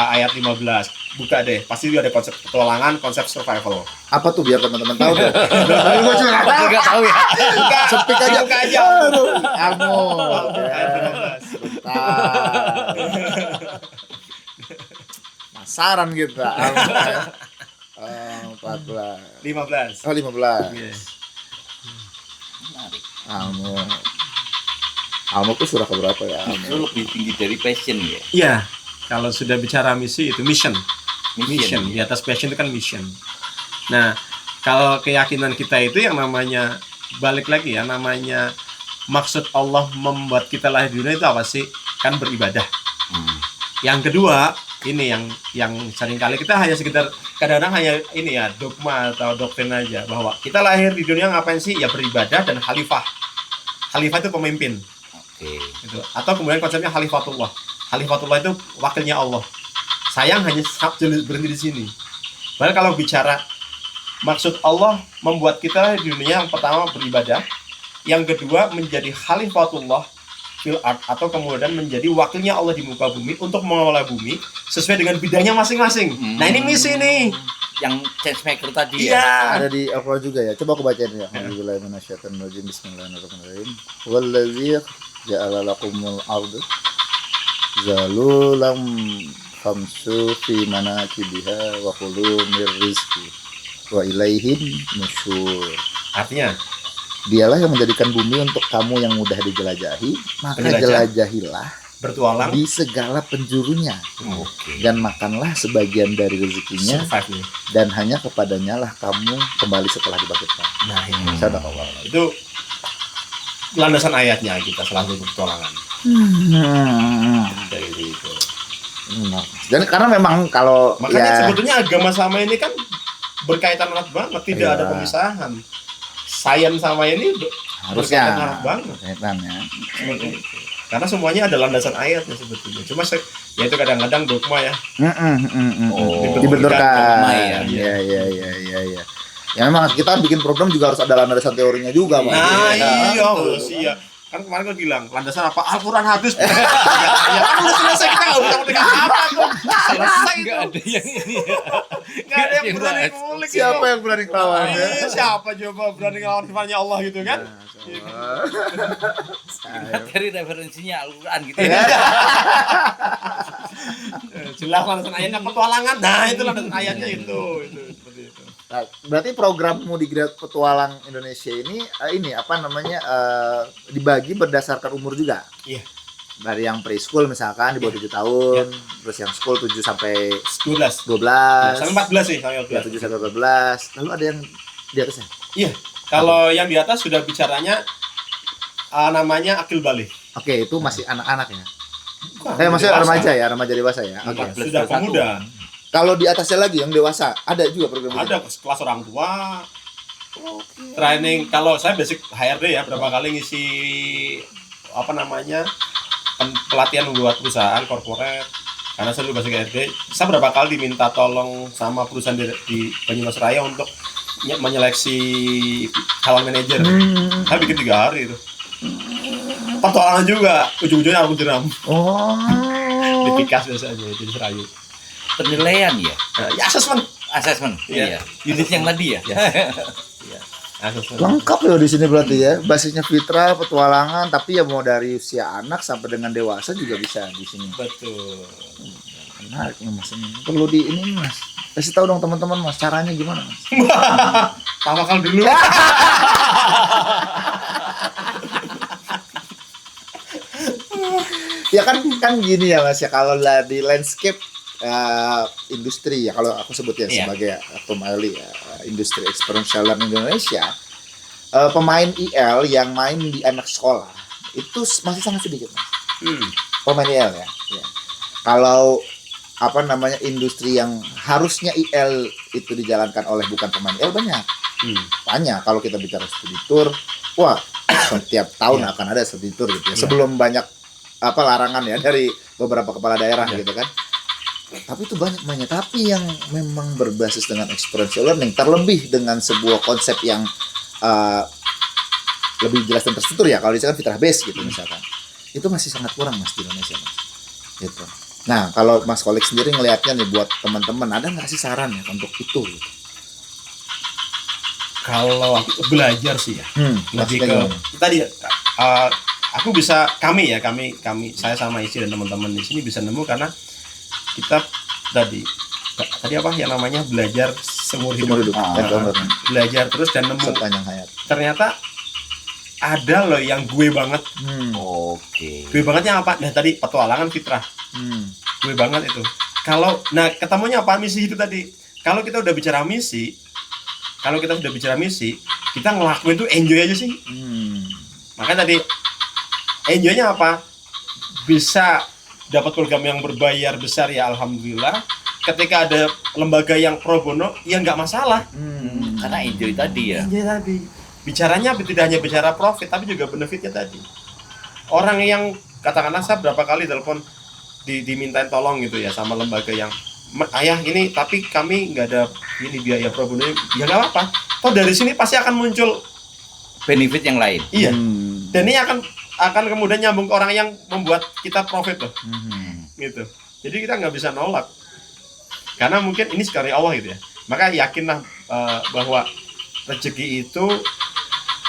B: ayat 15. Buka deh. Pasti juga ada konsep petualangan, konsep survival.
A: Apa tuh biar teman-teman tahu deh. Tapi gua juga nggak tahu.
C: Enggak tahu ya.
B: Buka,
A: Sepik aja.
B: buka aja.
A: Aduh, Almo.
B: Ayat 15.
A: Pasaran kita. Almo. 14.
B: 15.
A: Oh, 15.
B: Yes.
C: Menarik.
A: Almo. Almo tuh surah keberapa ya?
C: Itu
A: Almo.
C: lebih tinggi dari passion ya.
B: Iya. Kalau sudah bicara misi itu mission.
C: Mission.
B: Di atas passion itu kan mission. Nah, kalau keyakinan kita itu yang namanya balik lagi ya, namanya maksud Allah membuat kita lahir di dunia itu apa sih? Kan beribadah. Yang kedua, ini yang seringkali kita hanya sekedar kadang-kadang hanya ini ya, dogma atau doktrin aja bahwa kita lahir di dunia ngapain sih? Ya beribadah dan khalifah. Khalifah itu pemimpin.
C: Oke.
B: Gitu. Atau kemudian konsepnya khalifatullah. Khalifatullah itu wakilnya Allah. Sayang hanya berhenti di sini. Padahal kalau bicara maksud Allah membuat kita di dunia, yang pertama beribadah, yang kedua menjadi khalifatullah fil ard, atau kemudian menjadi wakilnya Allah di muka bumi untuk mengelola bumi sesuai dengan bidangnya masing-masing. Nah ini misi nih.
C: Yang change maker tadi
B: Iya.
C: ya.
A: Ada di Al-Quran juga ya. Coba aku bacain ya. Alhamdulillah minasyaitonirrajim. Bismillahirrahmanirrahim. Wallazi ja'ala lakumul arda zalulam famsu fi manakibiha wa kulu mir rizqi wa ilaihin nusyur.
B: Artinya
A: Dialah yang menjadikan bumi untuk kamu yang mudah dijelajahi, maka
B: Penjelajah.
A: jelajahilah
B: bertualang,
A: di segala penjurunya
C: Oke.
A: dan makanlah sebagian dari rezekinya
B: survive nih.
A: dan hanya kepadanya lah kamu kembali setelah dibangkitkan.
B: Nah ini.
A: Sadaqallah.
B: Itu landasan ayatnya kita selalu bertualangan. Dari itu.
A: Dan karena memang kalau
B: Makanya
A: ya
B: sebetulnya agama sama ini kan berkaitan erat banget, tidak
A: Iya.
B: ada pemisahan. Sains sama ini
A: harusnya
B: berkaitan erat banget.
A: kaitannya.
B: Seperti itu. Karena semuanya ada landasan ayatnya sebetulnya. Cuma ya itu kadang-kadang dogma ya.
C: Oh.
A: Dibenturkan.
C: Dogma ya.
A: Iya. Ya memang kita bikin program juga harus ada landasan teorinya juga, Mas.
B: Nah, iya,
C: betul.
B: harus iya. Kan kemarin gue bilang, landasan apa? Al-Quran hadis. Ya kan udah selesai, kita nggak usah dengan apa kok. Selesai itu.
C: Nggak ada yang ini ya.
B: Nggak ada yang berani ngulik.
A: Siapa yang berani ngelawan ya?
B: Siapa coba berani ngelawan firman-Nya Allah gitu kan?
C: Dari referensinya Al-Quran gitu ya.
B: Jelas landasan ayatnya petualangan. Nah, itu landasan ayatnya itu seperti itu.
A: Nah, berarti programmu di Grad Petualang Indonesia ini apa namanya dibagi berdasarkan umur juga.
B: Iya.
A: Dari yang preschool misalkan di bawah 7 tahun, terus yang school 7 sampai
B: 12.
A: 12,
B: Sampai 14 sih, sampai
A: ya 7
B: 14.
A: sampai 14. Lalu ada yang di atasnya?
B: Iya. Kalau yang di atas sudah bicaranya namanya akil balik.
A: Oke, itu masih anak-anak ya.
B: Bukan,
A: Maksudnya
B: dewasa.
A: remaja ya, remaja dewasa ya. Oke.
C: 14
B: Sudah pemuda.
A: Kalau di atasnya lagi yang dewasa, ada juga program itu?
B: Ada kelas orang tua. Training kalau saya basic HRD ya, berapa kali ngisi apa namanya? Pelatihan buat perusahaan corporate. Karena saya dulu basic HRD, saya berapa kali diminta tolong sama perusahaan di Banyumas Raya untuk menyeleksi calon manajer. Saya bikin 3 hari itu. Petualangan juga, ujung-ujungnya aku jeram.
A: Oh.
B: Di Pikas biasanya, di Serayu.
C: Penilaian ya.
B: Ya asesmen.
C: Assessment.
B: Iya.
C: Iya. Unit yang tadi ya.
B: Asesmen.
A: Lengkap ya di sini berarti ya. Basisnya fitrah, petualangan, tapi ya mau dari usia anak sampai dengan dewasa juga bisa di sini.
B: Betul.
A: Menarik nih Mas ini. Perlu di ini Mas. Kasih tahu dong teman-teman Mas, caranya gimana Mas?
B: Tawakal dulu.
A: Ya kan gini ya Mas ya, kalau di landscape industri ya, kalau aku sebut ya
C: Iya.
A: sebagai Atom Ali ya, industri experiential learning Indonesia, pemain IL yang main di anak sekolah itu masih sangat sedikit Mas. Pemain IL ya. Ya. Kalau apa namanya industri yang harusnya IL itu dijalankan oleh bukan pemain IL banyak. Banyak kalau kita bicara studi tour, wah setiap tahun akan ada studi tour gitu ya. Sebelum banyak apa larangan ya dari beberapa kepala daerah gitu kan. Tapi itu banyak. Tapi yang memang berbasis dengan experiential learning, terlebih dengan sebuah konsep yang lebih jelas dan terstruktur ya. Kalau di sana kan fitrah base gitu misalkan, itu masih sangat kurang Mas di Indonesia Mas. Gitu. Nah kalau Mas Kolik sendiri ngelihatnya nih buat teman-teman, ada nggak sih saran ya untuk itu? Gitu?
B: Kalau aku belajar sih ya, lebih
A: maksudnya
B: ke
A: gimana?
B: tadi aku bisa kami saya sama istri dan teman-teman di sini bisa nemu karena kita tadi apa yang namanya belajar seumur
A: Seumur
B: hidup.
A: hidup.
B: Belajar terus dan nemu
A: Sepanjang hayat.
B: ternyata ada loh yang gue banget.
C: Oke.
B: Gue bangetnya apa? Nah tadi petualangan fitrah. Gue banget itu. Kalau ketemunya apa misi itu tadi. Kalau kita udah bicara misi, kita ngelakuin tuh enjoy aja sih. Makanya tadi enjoynya apa? Bisa dapat program yang berbayar besar ya alhamdulillah. Ketika ada lembaga yang pro bono ya nggak masalah.
C: Karena enjoy tadi ya.
B: Enjoy tadi. Bicaranya tidak hanya bicara profit tapi juga benefitnya tadi. Orang yang katakanlah saya berapa kali telepon dimintain tolong gitu ya sama lembaga yang ayah ini tapi kami nggak ada ini biaya pro bono ya nggak apa-apa. Toh dari sini pasti akan muncul
C: Benefit yang lain.
B: iya. Dan ini akan kemudian nyambung ke orang yang membuat kita profit loh. Gitu. Jadi kita nggak bisa nolak. Karena mungkin ini sekali Allah gitu ya. Maka yakinlah bahwa rezeki itu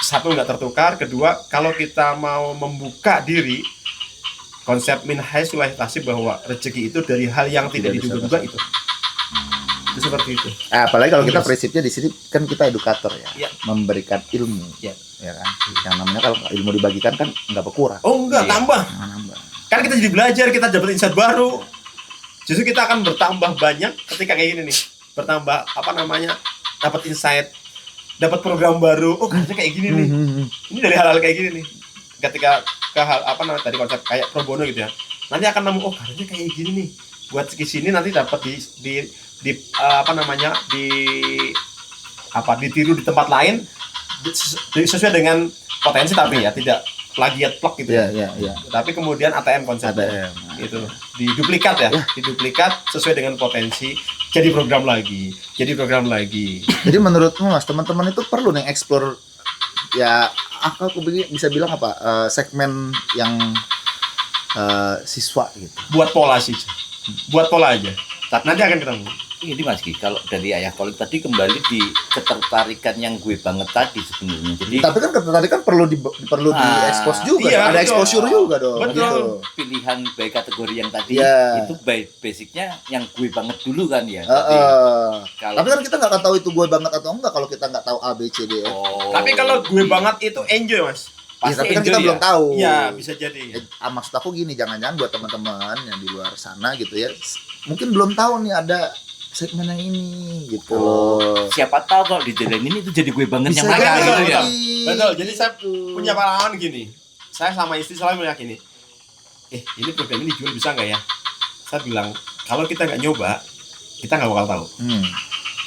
B: satu nggak tertukar, kedua kalau kita mau membuka diri konsep min haitsu la yahtasib bahwa rezeki itu dari hal yang tidak diduga-duga itu. Itu seperti itu.
A: Apalagi kalau kita prinsipnya di sini kan kita edukator ya,
B: Iya.
A: memberikan ilmu,
B: Iya.
A: ya kan. Yang namanya kalau ilmu dibagikan kan nggak berkurang,
B: Oh enggak,
C: Iya.
B: tambah.
A: nambah.
B: Kan kita jadi belajar, kita dapat insight baru. Justru kita akan bertambah banyak ketika kayak gini nih. Bertambah apa namanya? Dapat insight, dapat program baru. Oh, harusnya kayak gini nih. Ini dari hal-hal kayak gini nih. Ketika ke hal apa namanya tadi konsep kayak pro bono gitu ya. Nanti akan nemu oh, harusnya kayak gini nih. Buat ke sini nanti dapat di apa namanya? Ditiru di tempat lain sesuai dengan potensi tapi ya tidak plagiat plak gitu ya.
A: Iya.
B: Tapi kemudian ATM konsepnya
A: ATM.
B: itu diduplikat ya, diduplikat sesuai dengan potensi jadi program lagi, jadi program lagi.
A: Jadi menurutmu Mas, teman-teman itu perlu nih explore ya, aku bisa bilang apa? Segmen yang siswa gitu.
B: Buat pola sih, buat pola aja.
C: Tapi
B: Nanti akan ketemu.
C: ini Mas Ki, kalau dari Ayah Kolik tadi kembali di ketertarikan yang gue banget tadi sebenarnya. Jadi
A: Tapi kan ketertarikan perlu diekspos juga,
B: iya,
A: ada
B: betul.
A: exposure juga dong.
B: Betul.
A: Gitu.
C: pilihan by kategori yang tadi
A: Iya.
C: itu by basicnya yang gue banget dulu kan ya. Kalau
A: Tapi kan kita nggak akan tahu itu gue banget atau enggak kalau kita nggak tahu A B C D.
B: Tapi kalau gue banget itu enjoy, Mas.
A: Ya, tapi kan
C: enjoy
A: kita
C: ya.
A: belum tahu.
B: Iya, bisa jadi.
A: Maksud aku gini, jangan-jangan buat teman-teman yang di luar sana gitu ya, mungkin belum tahu nih ada segmen yang ini gitu loh.
C: Siapa tahu kalau dijalanin itu jadi gue banget
A: Bisa
C: yang mereka
B: jadi.
C: gitu ya.
B: Betul. Jadi saya punya pengalaman gini. Saya sama istri selalu meyakini, ini program ini dijual bisa nggak ya? Saya bilang, kalau kita nggak nyoba, kita nggak bakal tahu.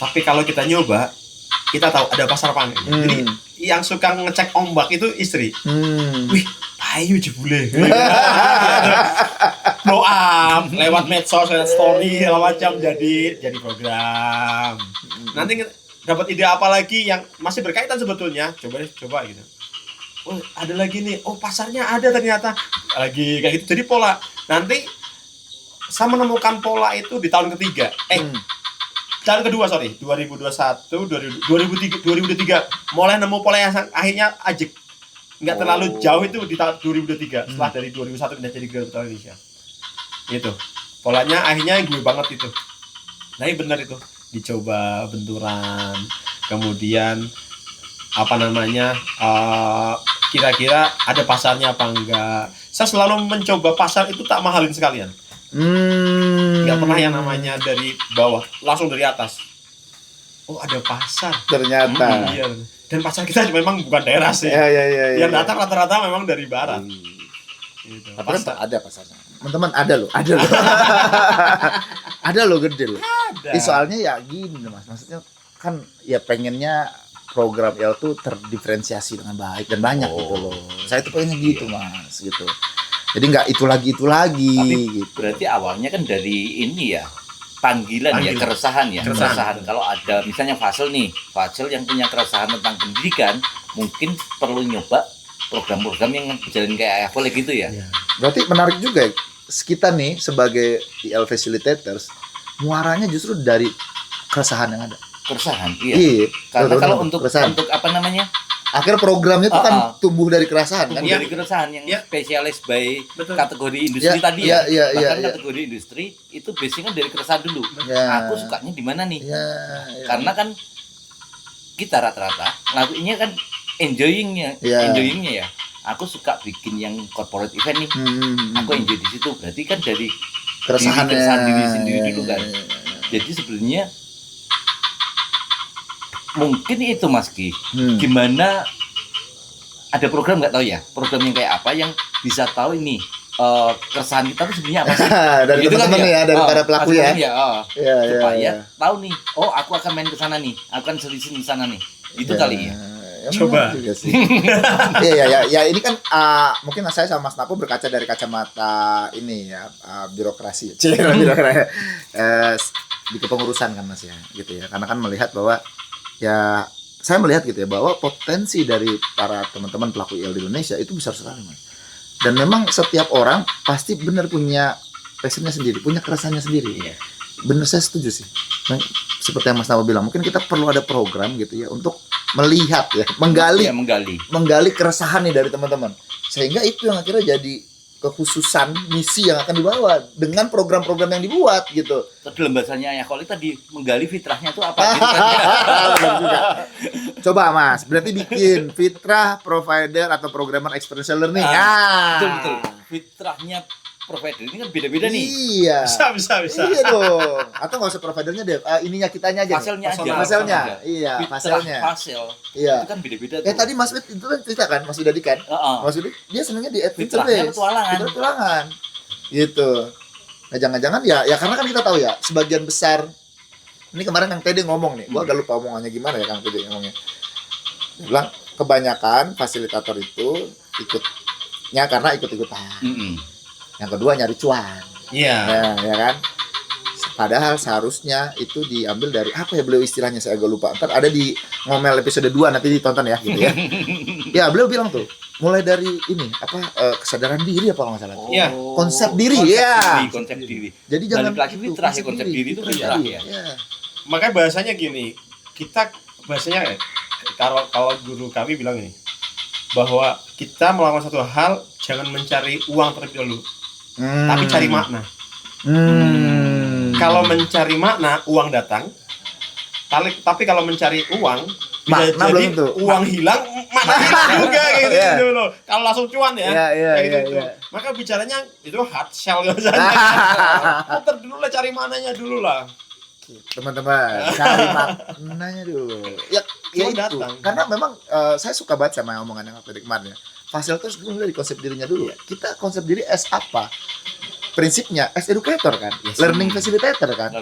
B: Tapi kalau kita nyoba, kita tahu ada pasar apa enggak. Jadi yang suka ngecek ombak itu istri. Wih, payu jebule. Blow up lewat medsos, lewat story segala macam, jadi program. Nanti dapat ide apa lagi yang masih berkaitan sebetulnya, coba gitu. Oh, ada lagi nih. Oh, pasarnya ada ternyata. Lagi kayak gitu. Jadi pola. Nanti saya menemukan pola itu di tahun ketiga. Tahun kedua, 2003 mulai nemu pola yang akhirnya ajik. Nggak terlalu jauh itu di tahun 2003. Setelah dari 2001 pindah jadi Gerakan Putra Indonesia. Itu. Polanya akhirnya gue banget itu. Nah, benar itu. Dicoba benturan. Kemudian kira-kira ada pasarnya apa enggak. Saya selalu mencoba pasar itu tak mahalin sekalian. Nggak pernah yang namanya dari bawah, langsung dari atas. Oh, ada pasar
A: Ternyata.
B: iya. Dan pasar kita memang bukan daerah sih.
A: Iya.
B: Yang datang rata-rata memang dari barat gitu.
A: Tapi kan ada pasarnya. Teman-teman ada loh. Ada loh gede loh.
B: Ada.
A: Soalnya ya gini Mas, maksudnya kan ya pengennya program IEL tuh terdiferensiasi dengan baik dan banyak gitu loh. Saya tuh pengennya gitu Mas, gitu. Jadi nggak itu lagi
C: Tapi
A: gitu.
C: berarti awalnya kan dari ini ya, panggilan ya, keresahan ya. Keresahan. Kalau ada misalnya Fasel yang punya keresahan tentang pendidikan, mungkin perlu nyoba program-program yang berjalan kayak Ayah Kolik gitu ya.
A: Berarti menarik juga ya, kita nih sebagai IEL facilitators, muaranya justru dari keresahan yang ada.
C: Keresahan, iya. Karena kalau untuk apa namanya?
A: Akhir programnya itu kan tumbuh dari keresahan kan?
C: Dari keresahan yang spesialis by kategori industri tadi kategori industri itu basicnya dari keresahan dulu. Aku sukanya di mana nih? Karena kan kita rata-rata ngelakuinnya kan enjoyingnya ya. Aku suka bikin yang corporate event nih. Aku enjoy di situ. Berarti kan dari keresahan diri sendiri dulu kan. Jadi sebenarnya mungkin itu Mas Ki. Gimana ada program nggak tahu ya? Program yang kayak apa yang bisa tahu ini keresahan kita tuh sebenarnya apa sih?
A: Dari
C: gitu
A: teman-teman ya, dari para pelaku ya.
C: Supaya tahu nih, aku akan main ke sana nih, aku akan solusi di sana nih. Itu kali ya.
B: Coba.
A: Ya ini kan mungkin saya sama Mas Napo berkaca dari kacamata ini ya, birokrasi. Birokrasi. Di kepengurusan kan Mas ya, gitu ya. Karena kan melihat bahwa ya saya melihat gitu ya bahwa potensi dari para teman-teman pelaku IEL di Indonesia itu besar sekali Mas. Dan memang setiap orang pasti benar punya passionnya sendiri, punya keresahannya sendiri. Bener, saya setuju sih. Nah, seperti yang Mas Nawa bilang, mungkin kita perlu ada program gitu ya untuk melihat ya, menggali keresahan nih dari teman-teman. Sehingga itu yang akhirnya jadi kekhususan misi yang akan dibawa dengan program-program yang dibuat gitu.
C: Dalam bahasanya Ayah Kolik tadi menggali fitrahnya itu apa gitu kan.
A: Benar juga. Coba Mas, berarti bikin fitrah provider atau programmer experiential learning.
C: Betul. Fitrahnya provider ini kan beda-beda nih.
A: Iya.
B: Bisa.
A: Iya dong. Atau nggak usah providernya deh, ininya kitanya aja. Faselnya. Iya, faselnya.
C: Fasel.
A: Iya.
C: Itu kan beda-beda tuh.
A: Tadi Mas Wid itu kan cerita kan, Mas Widadi kan? Mas Widadi dia senangnya di adventure base. Petualangan. Gitu. Nah, jangan-jangan ya karena kan kita tahu ya, sebagian besar ini kemarin Kang Tede ngomong nih, gua agak lupa omongannya gimana ya Kang Tede ngomongnya. Dia bilang kebanyakan fasilitator itu ikutnya karena ikut-ikutan. Yang kedua nyari cuan.
B: Iya.
A: Ya kan? Padahal seharusnya itu diambil dari apa ya beliau istilahnya, saya agak lupa. Ntar ada di ngomel episode 2 nanti ditonton ya gitu ya. Ya beliau bilang tuh mulai dari ini apa kesadaran diri apa kalau nggak salah.
B: Iya.
A: Konsep diri ya.
C: Konsep diri.
A: Jadi jangan
C: Balik lagi fitrah ya, konsep diri itu fitrah ya.
B: Makanya bahasanya gini, kita bahasanya kalau guru kami bilang ini, bahwa kita melakukan satu hal jangan mencari uang terlebih dahulu, tapi cari makna. Kalau mencari makna, uang datang. Tapi kalau mencari uang, bisa
A: makna
B: jadi
A: belum tentu.
B: uang hilang, makna hilang juga gitu,
A: Iya.
B: gitu loh. Kalau langsung cuan ya, kayak gitu.
A: iya.
B: Maka bicaranya itu hard sell biasanya. Putar dulu lah, cari maknanya dulu lah.
A: Teman-teman cari maknanya dulu ya
B: Cuma
A: itu
B: datang.
A: karena memang saya suka banget sama omongan yang tadi kemarin ya. Fasilitas dulu dari konsep dirinya dulu. Kita konsep diri as apa, prinsipnya as educator kan, learning facilitator kan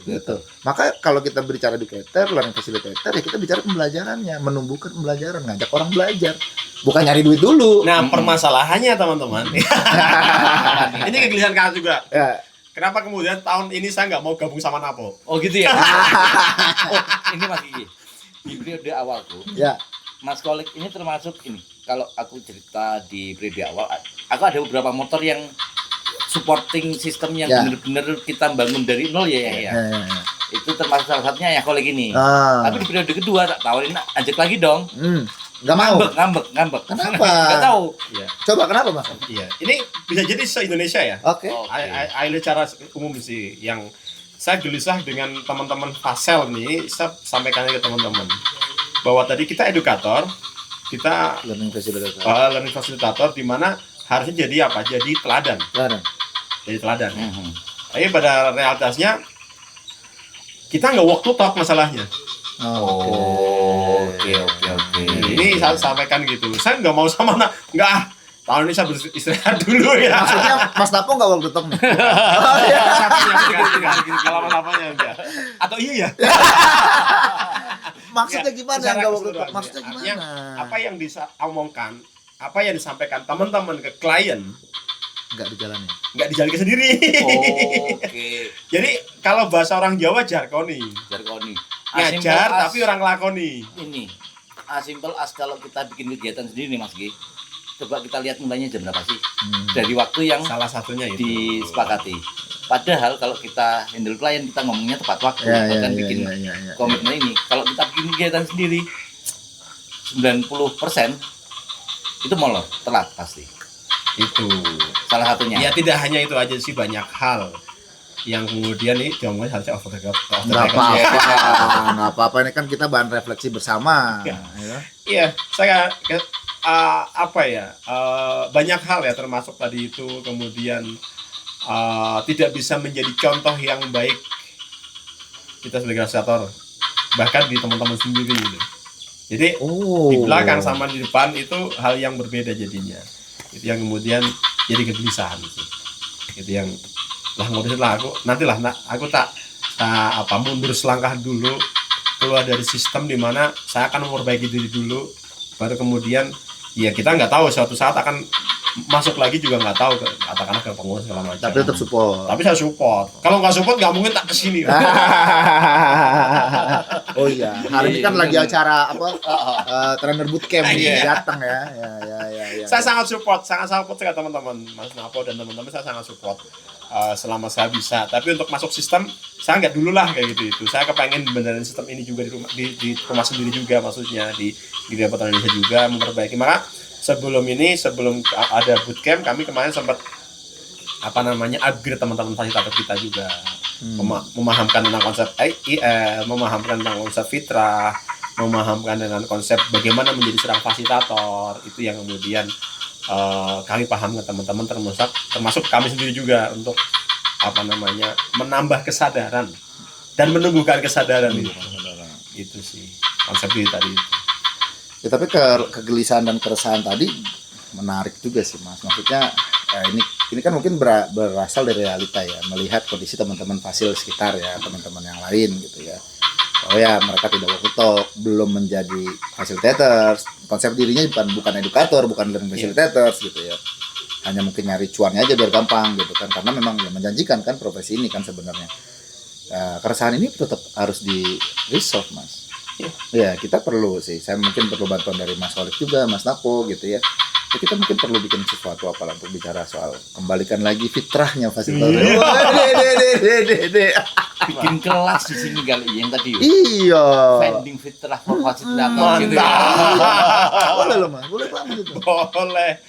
A: gitu. Maka kalau kita berbicara educator, learning facilitator ya kita bicara pembelajarannya, menumbuhkan pembelajaran, ngajak orang belajar, bukan nyari duit dulu.
B: Nah, permasalahannya teman-teman, ini kegelisahan kalian juga.
A: Ya.
B: Kenapa kemudian tahun ini saya nggak mau gabung sama Napo?
C: Oh gitu ya. Oh, ini Mas Gigi. Di periode awalku,
A: Ya.
C: Mas Kolik ini termasuk ini. Kalau aku cerita di periode awal, aku ada beberapa motor yang supporting sistem yang
A: Ya.
C: benar-benar kita bangun dari nol ya.
A: Ya.
C: Itu termasuk salah satunya ya Kolik ini.
A: Ah.
C: Tapi di periode kedua tak tawarin ajak lagi dong.
A: Nggak mau.
C: Ngambek.
A: Kenapa?
C: Nggak tahu.
B: Iya.
A: Coba kenapa mas?
B: Iya. Ini bisa jadi se-Indonesia ya.
A: Oke.
B: Aile cara umum sih yang saya gelisah dengan teman-teman Fasel nih, saya sampaikan ke teman-teman bahwa tadi kita edukator, kita
A: Learning facilitator.
B: learning facilitator di mana harusnya jadi apa? Jadi teladan. Jadi teladan. Tapi pada realitasnya kita nggak walk to talk masalahnya.
C: Oke.
B: Ini saya sampaikan gitu. Saya nggak mau sama nggak. Tahun ini saya beristirahat dulu ya.
A: Maksudnya Mas Napo nggak waktu talk nih?
B: Kalau apa-apanya enggak. Atau iya ya?
A: Maksudnya
B: Ya,
A: gimana
B: secara
A: nggak waktu talk?
B: keseluruhan.
A: Maksudnya
B: Artinya,
A: gimana?
B: apa yang diomongkan, apa yang disampaikan teman-teman ke klien
A: Nggak dijalani.
B: nggak dijalankan sendiri.
C: Oke.
B: Jadi kalau bahasa orang Jawa jargoni,
C: Jargoni.
B: ngajar tapi orang lakoni.
C: Ini simple as kalau kita bikin kegiatan sendiri nih Mas G. Coba kita lihat mulainya jam berapa sih? Dari waktu yang
B: Salah satunya itu.
C: disepakati. Padahal kalau kita handle klien kita ngomongnya tepat waktu, bahkan bikin komitmen ini. Kalau kita bikin kegiatan sendiri 90% itu molor, telat pasti.
B: Itu.
C: Salah satunya.
B: Ya tidak hanya itu aja sih, banyak hal yang kemudian nih diomongin harusnya off the record.
A: Nggak apa-apa. Ini kan kita bahan refleksi bersama.
B: Ya.
A: Ya.
B: Iya, saya banyak hal ya, termasuk tadi itu kemudian tidak bisa menjadi contoh yang baik kita sebagai fasilitator, bahkan di teman-teman sendiri gitu. Jadi di belakang sama di depan itu hal yang berbeda jadinya. Itu yang kemudian jadi kegelisahan sih. Itu yang ngurusin lah aku nantilah aku tak mundur selangkah dulu, keluar dari sistem di mana saya akan memperbaiki diri dulu, baru kemudian ya kita nggak tahu suatu saat akan masuk lagi juga nggak tahu katakanlah ke pengurus segala macam.
A: Tapi tetap support.
B: Tapi saya support. Kalau nggak support nggak mungkin tak kesini.
A: Oh iya, hari ini kan lagi acara apa? Trainer bootcamp nih, datang ya. Ya.
B: Saya sangat support sekali teman-teman, Mas Napo dan teman-teman, saya sangat support selama saya bisa. Tapi untuk masuk sistem, saya nggak dulu lah kayak gitu itu. Saya kepengen beneran sistem ini juga di rumah sendiri juga, maksudnya di Dapatan Indonesia juga memperbaiki. Maka sebelum ada bootcamp, kami kemarin sempat upgrade teman-teman fasilitator kita juga. Memahamkan tentang konsep IEL, memahamkan tentang konsep fitrah, memahamkan dengan konsep bagaimana menjadi seorang fasilitator. Itu yang kemudian kami paham ke teman-teman, termasuk kami sendiri juga, untuk menambah kesadaran dan menumbuhkan kesadaran itu sih konsep itu tadi.
A: Ya, tapi kegelisahan dan keresahan tadi menarik juga sih Mas. Maksudnya ini kan mungkin berasal dari realita ya, melihat kondisi teman-teman fasil sekitar ya, teman-teman yang lain gitu ya. Oh ya, mereka tidak walk the talk, belum menjadi facilitators, konsep dirinya bukan edukator, bukan learning facilitators gitu ya. Hanya mungkin nyari cuannya aja biar gampang gitu kan, karena memang ya menjanjikan kan profesi ini kan sebenarnya. keresahan ini tetap harus di resolve, Mas.
B: Iya.
A: Ya, kita perlu sih. Saya mungkin perlu bantuan dari Mas Khalid juga, Mas Napo gitu ya. Ya, kita mungkin perlu bikin sesuatu apalah untuk bicara soal kembalikan lagi fitrahnya fasilitator.
C: Bikin kelas di sini kali yang tadi.
A: Iya.
C: Vending fitrah for fasilitator gitu ya.
A: Boleh loh, Mas. Boleh banget itu.
B: Boleh.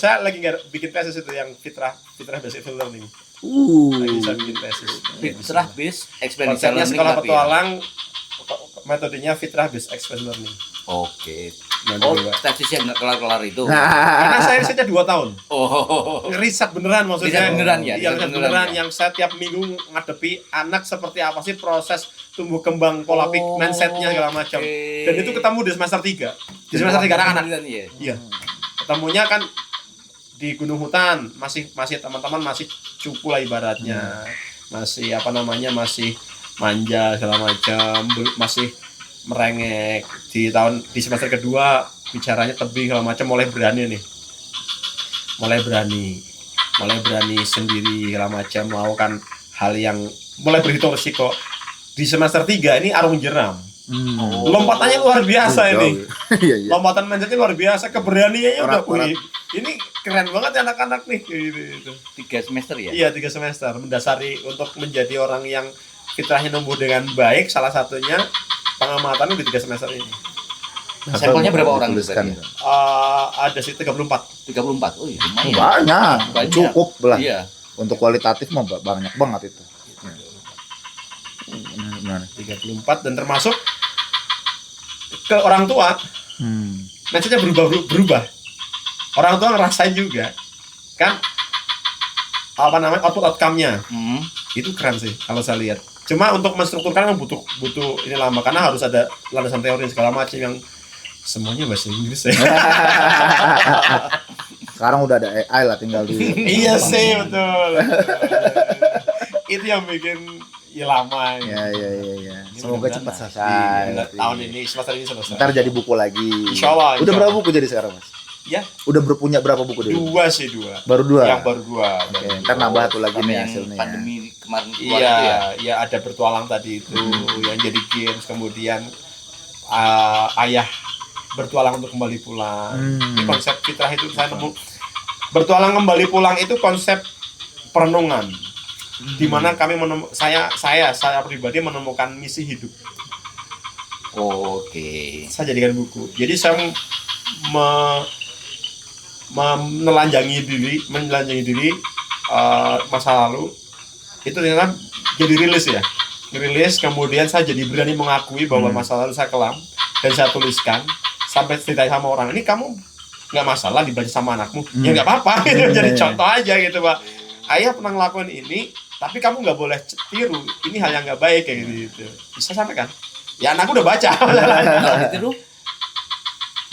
B: Saya lagi nggak bikin tesis itu yang fitrah basic learning. Lagi saya bikin tesis.
C: Fitrah based experiential
B: Konsepnya
C: learning
B: sekolah
C: tapi ya.
B: petualang, metodenya fitrah based experiential learning.
C: Oke.
B: Nah,
C: Oh,
B: gitu, Pak.
C: tesisnya nggak kelar-kelar itu.
B: Karena saya risetnya 2 tahun.
C: Oh.
B: Riset beneran maksudnya.
C: Riset beneran ya?
B: Iya,
C: Riset
B: riset
C: beneran
B: beneran
C: ya?
B: yang saya tiap minggu ngadepi anak seperti apa sih proses tumbuh kembang pola pikir mindsetnya segala macam.
C: Oke.
B: Dan itu ketemu di semester 3. Di semester 3 anak-anak.
C: Iya.
B: Iya. Ketemunya kan di Gunung Hutan, masih teman-teman masih cupu lah ibaratnya. Masih masih manja segala macam, masih merengek. Di semester kedua bicaranya tebing segala macam, mulai berani sendiri segala macam, melakukan hal yang mulai berhitung risiko. Di semester 3 ini arung jeram. Lompatannya luar biasa ini.
A: Iya.
B: Lompatan mindsetnya luar biasa, keberaniannya udah
A: Berat.
B: wih, ini keren banget ya anak-anak nih gitu.
C: 3 semester ya?
B: Iya, 3 semester mendasari untuk menjadi orang yang fitrahnya numbuh dengan baik, salah satunya pengamatan di 3 semester ini.
C: Sampelnya berapa orang
A: Tuliskan.
C: tadi?
B: Ada sih 34.
C: 34. Oh iya, lumayan.
A: Banyak. Cukup lah.
C: Iya.
A: Untuk kualitatif mah banyak banget itu. Benar.
B: 34 dan termasuk ke orang tua, mindsetnya berubah. Orang tua ngerasain juga kan outcome-nya. Itu keren sih kalau saya lihat. Cuma untuk menstrukturkan kan butuh ini lama karena harus ada landasan teori segala macam yang semuanya bahasa Inggris ya.
A: Sekarang udah ada AI lah, tinggal di.
B: Iya sih, betul. Itu yang bikin lama.
A: Iya.
B: Ini
A: Semoga
B: mudah-mudahan
A: cepat
B: lah.
A: selesai.
B: Iya, tahun ini semester ini selesai.
A: Ntar jadi buku lagi.
B: Insya Allah.
A: Udah berapa buku jadi sekarang, Mas?
B: Ya,
A: Udah punya berapa buku dulu?
B: 2.
A: Baru 2.
B: Yang baru 2.
A: Oke, ntar nambah satu lagi
C: Sama
A: nih
C: yang
A: hasilnya.
C: pandemi kemarin keluar
B: Iya,
C: itu ya.
B: ya ada bertualang tadi itu yang jadi games, kemudian ayah bertualang untuk kembali pulang. Ini konsep fitrah itu saya nemu. Bertualang kembali pulang itu konsep perenungan. Di mana kami saya pribadi menemukan misi hidup.
C: Oke.
B: Saya jadikan buku. Jadi saya menelanjangi diri masa lalu itu ternyata jadi rilis kemudian saya jadi berani mengakui bahwa masa lalu saya kelam dan saya tuliskan sampai cerita sama orang, ini kamu nggak masalah dibaca sama anakmu, ya nggak apa-apa. Jadi contoh aja gitu, Pak. Ayah pernah ngelakuin ini tapi kamu nggak boleh tiru, ini hal yang nggak baik kayak gitu. Bisa sampaikan ya, anakku udah baca.
C: Kalau ditiru?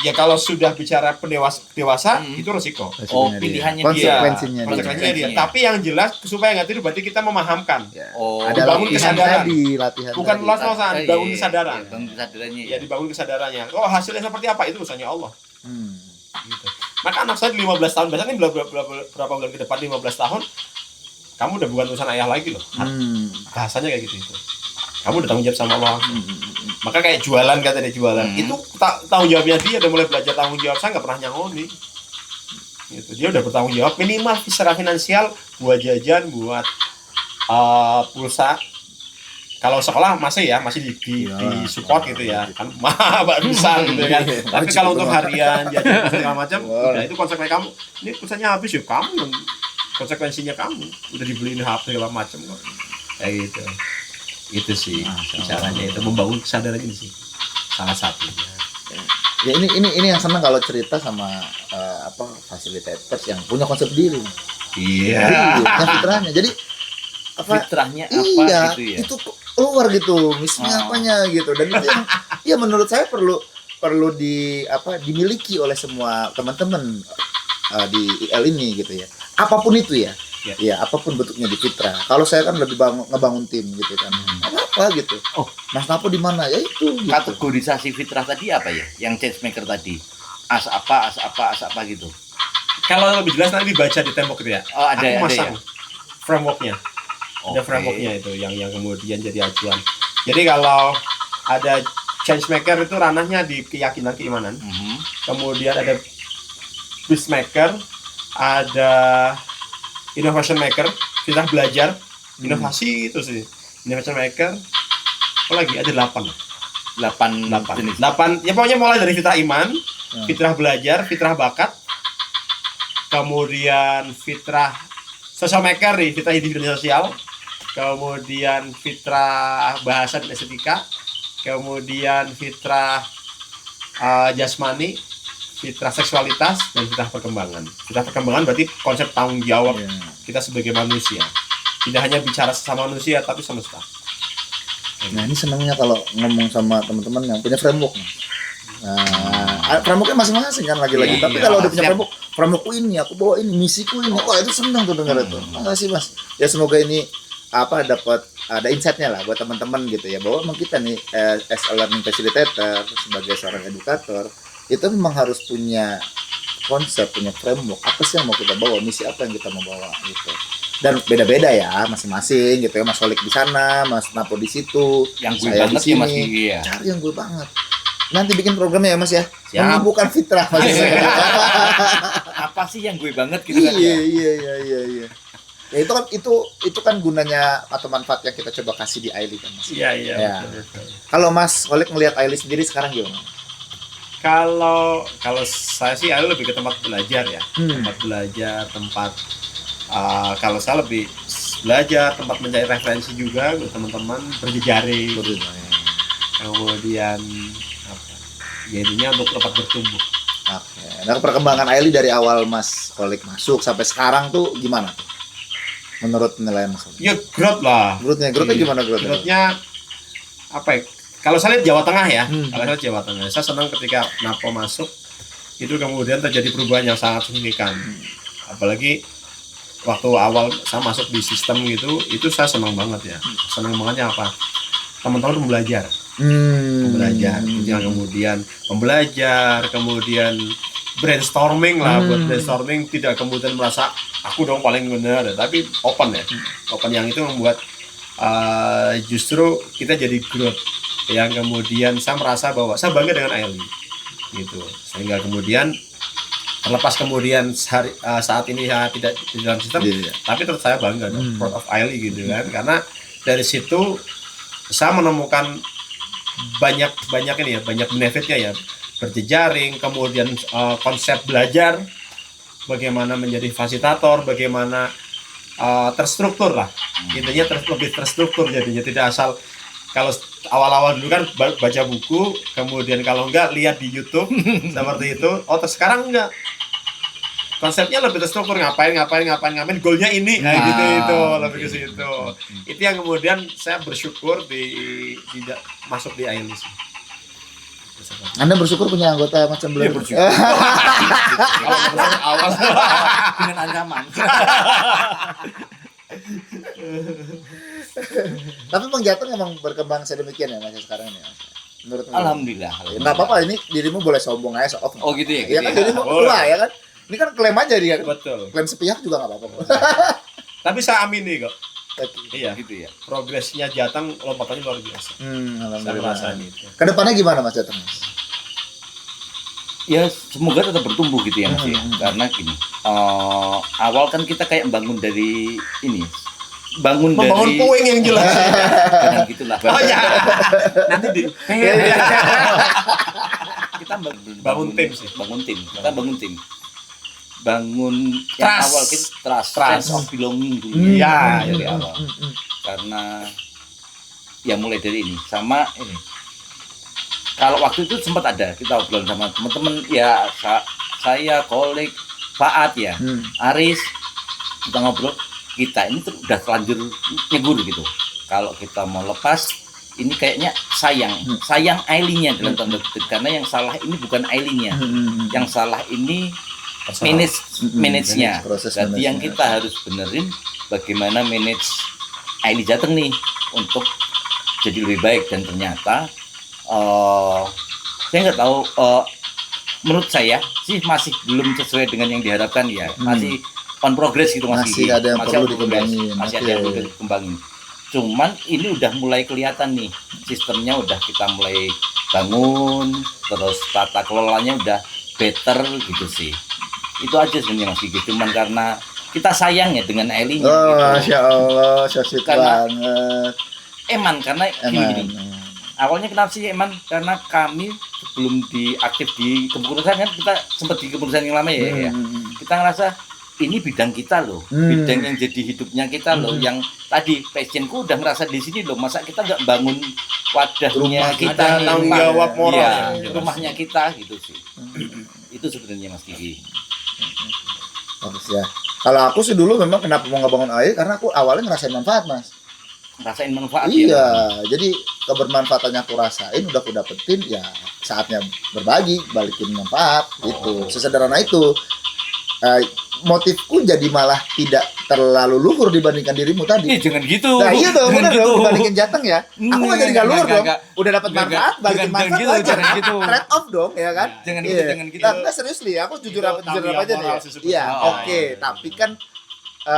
B: Ya kalau sudah bicara dewasa itu resiko.
C: Oh, pilihannya
A: Konsekuensinya
B: Konsekuensinya dia. Tapi yang jelas supaya nggak tiru berarti kita memahamkan.
A: Ya.
C: Oh,
A: Ada
B: dibangun
A: latihan
B: kesadaran.
A: tadi, latihan
B: Bukan
A: tadi.
B: los-losan, bangun kesadaran.
C: Bangun kesadarannya.
B: Ya dibangun kesadarannya. Oh, hasilnya seperti apa itu urusannya Allah.
A: Hmm.
B: Gitu. Maka anak saya di 15 tahun, biasanya ini berapa bulan ke depan 15 tahun, kamu udah bukan urusan ayah lagi loh. Bahasanya kayak gitu itu. Kamu udah tanggung jawab sama Allah. Maka kayak jualan, kata dia jualan. Itu tanggung jawabnya dia, udah mulai belajar tanggung jawab. Saya nggak pernah nyangoni. Gitu. Dia udah bertanggung jawab minimal secara finansial buat jajan, buat pulsa. Kalau sekolah masih di support gitu ya. Kan mbak besar gitu kan. Tapi kalau untuk harian, jajan segala macam, udah itu konsekuensi kamu. Ini pulsanya habis ya, kamu yang konsekuensinya kamu udah dibeliin HP segala macam kok. Kayak gitu. Itu sih caranya, itu membangun kesadaran ini sih salah satunya.
A: Ya ini yang senang kalau cerita sama facilitators yang punya konsep diri.
B: Iya.
A: Yang fitrahnya. Jadi
C: Fitrahnya apa
A: iya,
C: gitu ya?
A: itu keluar gitu, misinya apanya gitu. Dan itu yang ya menurut saya perlu dimiliki oleh semua teman-teman di IL ini gitu ya. Apapun itu ya. Ya, apapun bentuknya di Fitra. Kalau saya kan lebih ngebangun tim gitu kan. Apa gitu.
C: Oh,
A: Mas Napo di mana? Ya itu gitu.
C: Kategorisasi fitrah tadi apa ya? Yang change maker tadi. As apa gitu.
B: Kalau lebih jelas nanti dibaca di tembok gitu ya.
C: Oh, ada
B: Aku masang
C: ya.
B: frameworknya. Ada frameworknya itu yang kemudian jadi acuan. Jadi kalau ada change maker itu ranahnya di keyakinan keimanan. Kemudian ada business maker, ada innovation maker, kita belajar inovasi itu sih. Innovation maker, apa lagi? Ada 8 jenis. 8. Ya pokoknya mulai dari fitrah iman, fitrah belajar, fitrah bakat, kemudian fitrah social maker nih, fitrah individu dan sosial, kemudian fitrah bahasa dan estetika, kemudian fitrah jasmani, fitrah seksualitas, dan fitrah perkembangan. Fitrah perkembangan berarti konsep tanggung jawab kita sebagai manusia. Tidak hanya bicara sesama manusia, tapi semesta.
A: Nah ini senangnya kalau ngomong sama teman-teman yang punya framework. Nah, frameworknya masing-masing kan lagi-lagi. Tapi kalau udah punya frameworkku ini, aku bawa ini, misiku ini, wah itu senang tuh dengar itu. Makasih Mas. Ya semoga ini dapat ada insight-nya lah buat teman-teman gitu ya, bahwa memang kita nih as a learning facilitator, sebagai seorang edukator, itu memang harus punya konsep, punya framework. Apa sih yang mau kita bawa, misi apa yang kita mau bawa gitu. Dan beda-beda ya masing-masing gitu ya, Mas Olik di sana, Mas Napo di situ,
C: yang gue
A: saya
C: banget
A: di sini.
C: Mas ya.
A: Cari yang gue banget. Nanti bikin programnya ya Mas ya.
C: Siap.
A: Menyembuhkan fitrah Mas.
C: Apa sih yang gue banget gitu kan?
A: Iya. Ya itu kan gunanya atau manfaat yang kita coba kasih di Aili kan Mas.
B: Iya.
A: Ya. Kalau Mas Olik melihat Aili sendiri sekarang gimana?
B: Kalau saya sih lebih ke tempat belajar ya. Tempat belajar, kalau saya lebih belajar, tempat mencari referensi juga buat teman-teman, berjejaring. Kemudian jadinya untuk tempat bertumbuh.
A: Oke. Nah perkembangan Aili dari awal Mas Olik masuk sampai sekarang tuh gimana tuh? Menurut penilaian Mas Olik?
B: Ya growth lah.
A: Growth-nya gimana growth-nya?
B: Growth-nya apa ya? Kalau saya lihat Jawa Tengah ya, kalau saya lihat Jawa Tengah, saya senang ketika Napo masuk, itu kemudian terjadi perubahan yang sangat signifikan. Apalagi waktu awal saya masuk di sistem gitu, itu saya senang banget ya. Senang bangetnya apa? Teman-teman belajar. Belajar, kemudian pembelajar, kemudian brainstorming lah, buat brainstorming tidak kemudian merasa aku dong paling benar, tapi open ya, open yang itu membuat justru kita jadi growth, yang kemudian saya merasa bahwa saya bangga dengan Aili, gitu, sehingga kemudian terlepas kemudian saat ini saya tidak di dalam sistem, tapi tetap saya bangga dong, proud of Aili gitu kan, karena dari situ saya menemukan banyak ini ya, banyak benefitnya ya, berjejaring, kemudian konsep belajar, bagaimana menjadi fasilitator, bagaimana terstruktur lah, intinya lebih terstruktur jadinya, tidak asal kalau awal-awal dulu kan baca buku, kemudian kalau enggak lihat di YouTube seperti itu, sekarang enggak, konsepnya lebih terstruktur, ngapain, goalnya ini, gitu itu lebih ke situ. Itu yang kemudian saya bersyukur tidak masuk di Aili.
A: Anda bersyukur punya anggota macam beliau?
C: Bersyukur. Kalau awal dengan ancaman.
A: Tapi Bang Jateng emang berkembang sedemikian ya Mas sekarang ini. Menurut
C: Alhamdulillah.
A: Enggak apa-apa, ini dirimu boleh sombong aja, off.
C: Oh gitu ya.
A: Iya kan, dirimu wah ya kan. Ini kan klaim aja dia kan.
B: Betul.
A: Klaim sepihak juga enggak apa-apa.
B: Tapi saya amini kok. Iya,
C: gitu ya.
B: Progresnya Jateng lompatannya luar biasa.
A: Alhamdulillah.
B: Saya itu.
A: Kedepannya gimana Mas Jateng?
C: Ya semoga tetap bertumbuh gitu ya Mas ya. Karena gini, awal kan kita kayak bangun dari ini,
B: membangun
C: dari
B: puing yang jelas.
C: Jangan gitulah.
B: Oh ya. Nanti
C: kita
B: bangun tim sih.
C: Kita bangun tim. Bangun yang
B: Trust.
C: awal kita sense of belonging dulu.
B: Iya,
C: Dari awal. Karena ya mulai dari ini sama ini. Kalau waktu itu sempat ada kita obrolan sama teman-teman ya, saya, Kolik, Faat ya, Aris, kita ngobrol, kita ini tuh udah terlanjur nyegur gitu. Kalau kita mau lepas, ini kayaknya sayang Ailinya dalam tanda kutip, karena yang salah ini bukan Ailinya, yang salah ini manage-nya. Jadi yang kita harus benerin bagaimana manage Aili Jateng nih untuk jadi lebih baik, dan ternyata saya nggak tahu, menurut saya sih masih belum sesuai dengan yang diharapkan ya, masih on progress gitu Mas
A: Masih
C: Gigi.
A: ada yang perlu
C: on progress.
A: dikembangin.
C: Masih
A: Oke.
C: ada yang perlu dikembangin. Cuman ini udah mulai kelihatan nih, sistemnya udah kita mulai bangun, terus tata kelolanya udah better gitu sih. Itu aja sebenarnya Mas Gigi, cuman karena kita sayang ya dengan Ailey-nya
A: Oh,
C: gitu.
A: Masya Allah, so sweet
C: Karena-
A: banget.
C: Eman karena
A: Eman.
C: gini. Awalnya kenapa sih Eman? Karena kami sebelum diaktif di kepengurusan kan kita sempat di kepengurusan yang lama ya. Kita ngerasa ini bidang kita loh, bidang yang jadi hidupnya kita loh, yang tadi passionku udah merasa di sini loh, masa kita nggak bangun wadahnya
A: Rumah
C: kita,
B: ada
C: nih,
B: tanggung
C: rumah.
B: jawab moral
C: Iya,
B: yang jelas.
C: rumahnya kita gitu sih. Itu sebenarnya Mas Gigi.
A: Bagus ya. Kalau aku sih dulu memang kenapa mau ngebangun air karena aku awalnya ngerasain manfaat, Mas.
C: Rasain manfaat
A: Iya,
C: ya.
A: jadi kebermanfaatannya aku rasain, udah aku dapetin, ya saatnya berbagi, balikin manfaat, gitu. Sesederhana itu. Motifku jadi malah tidak terlalu luhur dibandingkan dirimu tadi.
C: Jangan gitu.
A: Nah iya dong,
C: Jangan
A: bener
C: gitu.
A: dong, dibandingin Jateng ya. Aku nggak jadi nggak luhur dong. Udah dapat
C: Enggak,
A: manfaat, balikin
C: jangan
A: manfaat
C: gitu,
A: aja.
C: jangan gitu.
A: Trade off dong, ya kan?
C: Jangan gitu,
A: Iya.
C: jangan gitu.
A: Nah, enggak serius li, aku jujur
B: Itu
A: apa
B: tanggung
A: aja
B: jawab
A: nih.
B: moral
A: Ya.
B: sih sebetulnya.
A: Iya,
C: Oh,
A: oke.
C: iya.
A: Tapi kan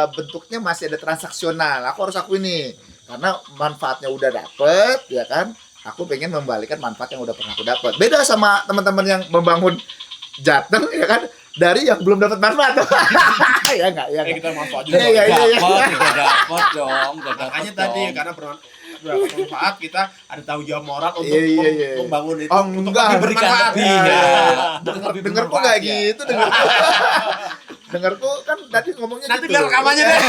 A: bentuknya masih ada transaksional. Aku harus akui nih, karena manfaatnya udah dapet, ya kan? Aku pengen membalikan manfaat yang udah pernah aku dapat. Beda sama teman-teman yang membangun Jateng, ya kan? Dari yang belum dapat manfaat. Ya enggak, ya enggak.
B: Kita manfaat
A: Iya, iya,
B: juga.
A: iya.
C: Udah dapet dong, udah dapet
B: Makanya tadi
C: dong.
B: karena bermanfaat kita ada tanggung jawab moral untuk
A: Iya, iya, iya.
B: membangun itu
A: Oh,
B: untuk
A: enggak.
B: lebih bermanfaat.
C: Lebih,
B: Iya.
C: ya. Lebih
A: Dengarku
C: bermanfaat,
A: nggak
C: ya.
A: gitu, dengarku. Dengarku kan tadi ngomongnya
B: Nanti
A: gitu.
B: biar rekamannya deh.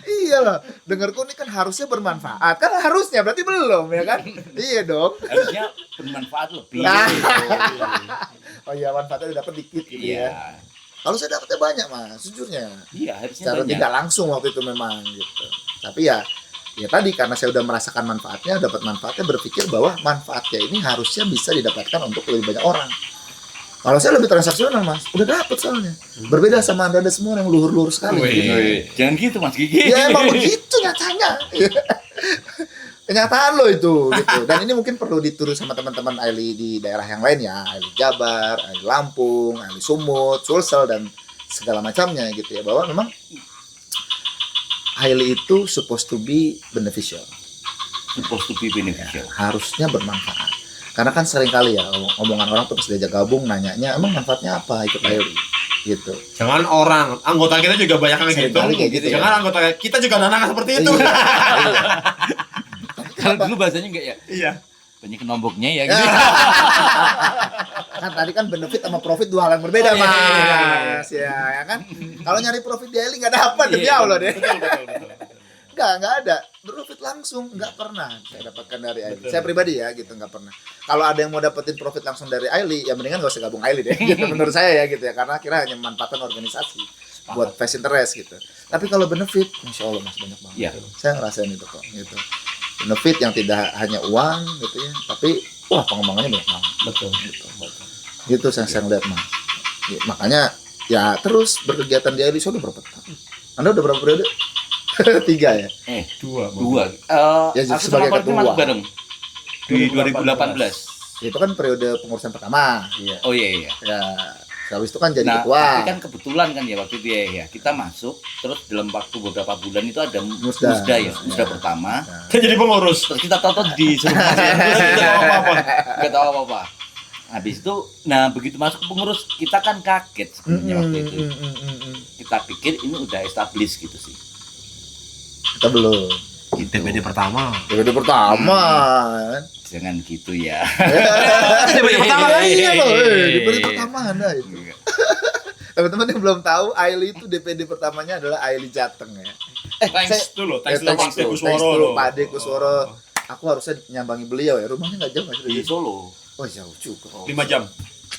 A: Iya lah, dengarku ini kan harusnya bermanfaat. Kan harusnya, berarti belum ya kan? Iya dong.
C: Harusnya bermanfaat lebih.
A: Nah.
C: gitu.
A: Oh iya, manfaatnya udah dapet dikit gitu
C: Iya.
A: ya. Kalau saya dapetnya banyak Mas, sejujurnya.
C: Iya, harusnya
A: Secara
C: banyak.
A: tidak langsung waktu itu memang gitu. Tapi ya tadi karena saya udah merasakan manfaatnya, dapat manfaatnya, berpikir bahwa manfaatnya ini harusnya bisa didapatkan untuk lebih banyak orang. Kalau saya lebih transaksional Mas, udah dapet soalnya. Berbeda sama anda semua yang luhur-luhur sekali.
B: Wih.
A: Gitu.
C: Jangan gitu Mas Gigi.
A: Ya emang begitu nyatanya. Kenyataan lo itu gitu. Dan ini mungkin perlu ditiru sama teman-teman Ailey di daerah yang lain ya, Ailey Jabar, Ailey Lampung, Ailey Sumut, Sulsel dan segala macamnya gitu ya, bahwa memang Ailey itu supposed to be beneficial.
C: Supposed to be beneficial.
A: Harusnya bermanfaat. Karena kan sering kali ya omongan orang tuh pas diajak gabung nanyanya emang manfaatnya apa ikut Ailey gitu.
B: Jangan orang, anggota kita juga banyak yang gitu.
A: Seringkali kayak gitu ya.
B: Jangan anggota kita juga anak seperti itu.
A: Iya, iya.
C: Kalau dulu bahasanya enggak ya?
B: Iya.
C: Banyak nomboknya ya gitu.
A: Kan tadi kan benefit sama profit dua hal yang berbeda
C: Oh, iya, iya, iya,
A: Mas ya kan. Kalau nyari profit di Ailey nggak dapat demi
C: Iya,
A: Allah deh.
B: Betul, betul, betul.
A: Nggak ada profit langsung, nggak pernah saya dapatkan dari Ailey. Saya pribadi ya gitu, nggak pernah. Kalau ada yang mau dapetin profit langsung dari Ailey, ya mendingan gak usah gabung Ailey deh gitu menurut saya ya gitu ya, karena kira hanya manfaatkan organisasi buat face interest gitu. Tapi kalau benefit, masya Allah Mas, banyak banget.
C: Iya.
A: Saya ngerasain itu kok gitu. Benefit yang tidak hanya uang gitu ya, tapi wah pengembangannya banyak banget.
B: Betul.
A: Gitu saya ngeliat Mas. Ya, makanya ya terus berkegiatan di Ailey sudah berapa tahun? Anda udah berapa periode? 3 ya.
B: Dua.
C: Dua.
A: Ya,
C: Aku
A: sebagai
C: sama Pak
A: ketua.
C: masuk bareng di 2018.
A: Itu kan periode pengurusan pertama.
B: Iya.
C: Oh iya iya.
A: Ya, habis itu kan jadi
C: Nah,
A: ketua.
C: tapi kan kebetulan kan ya waktu itu ya kita masuk terus dalam waktu beberapa bulan itu ada
A: Musda.
C: musda pertama.
B: Kan jadi pengurus.
C: Terus kita tahu disuruh masuk terus kita tahu apa-apa. Nggak tahu apa-apa. Habis itu, nah begitu masuk pengurus kita kan kaget sebenarnya waktu itu. Kita pikir ini udah established gitu sih.
A: Kita belum.
B: DPD pertama.
A: Periode pertama.
C: Jangan gitu ya.
A: DPD pertama lagi ya loh.
C: Hehehe.
A: DPD pertama Anda itu. Teman-teman yang belum tahu, Ailey itu DPD pertamanya adalah Ailey Jateng ya.
B: Thanks dulu, thanks dulu Pak
A: thanks
B: Kusworo.
A: to Pak Ade Kusworo. Aku harusnya nyambangi beliau ya. Rumahnya nggak jauh nggak sih?
C: Di Solo.
A: Oh jauh juga.
B: 5 jam.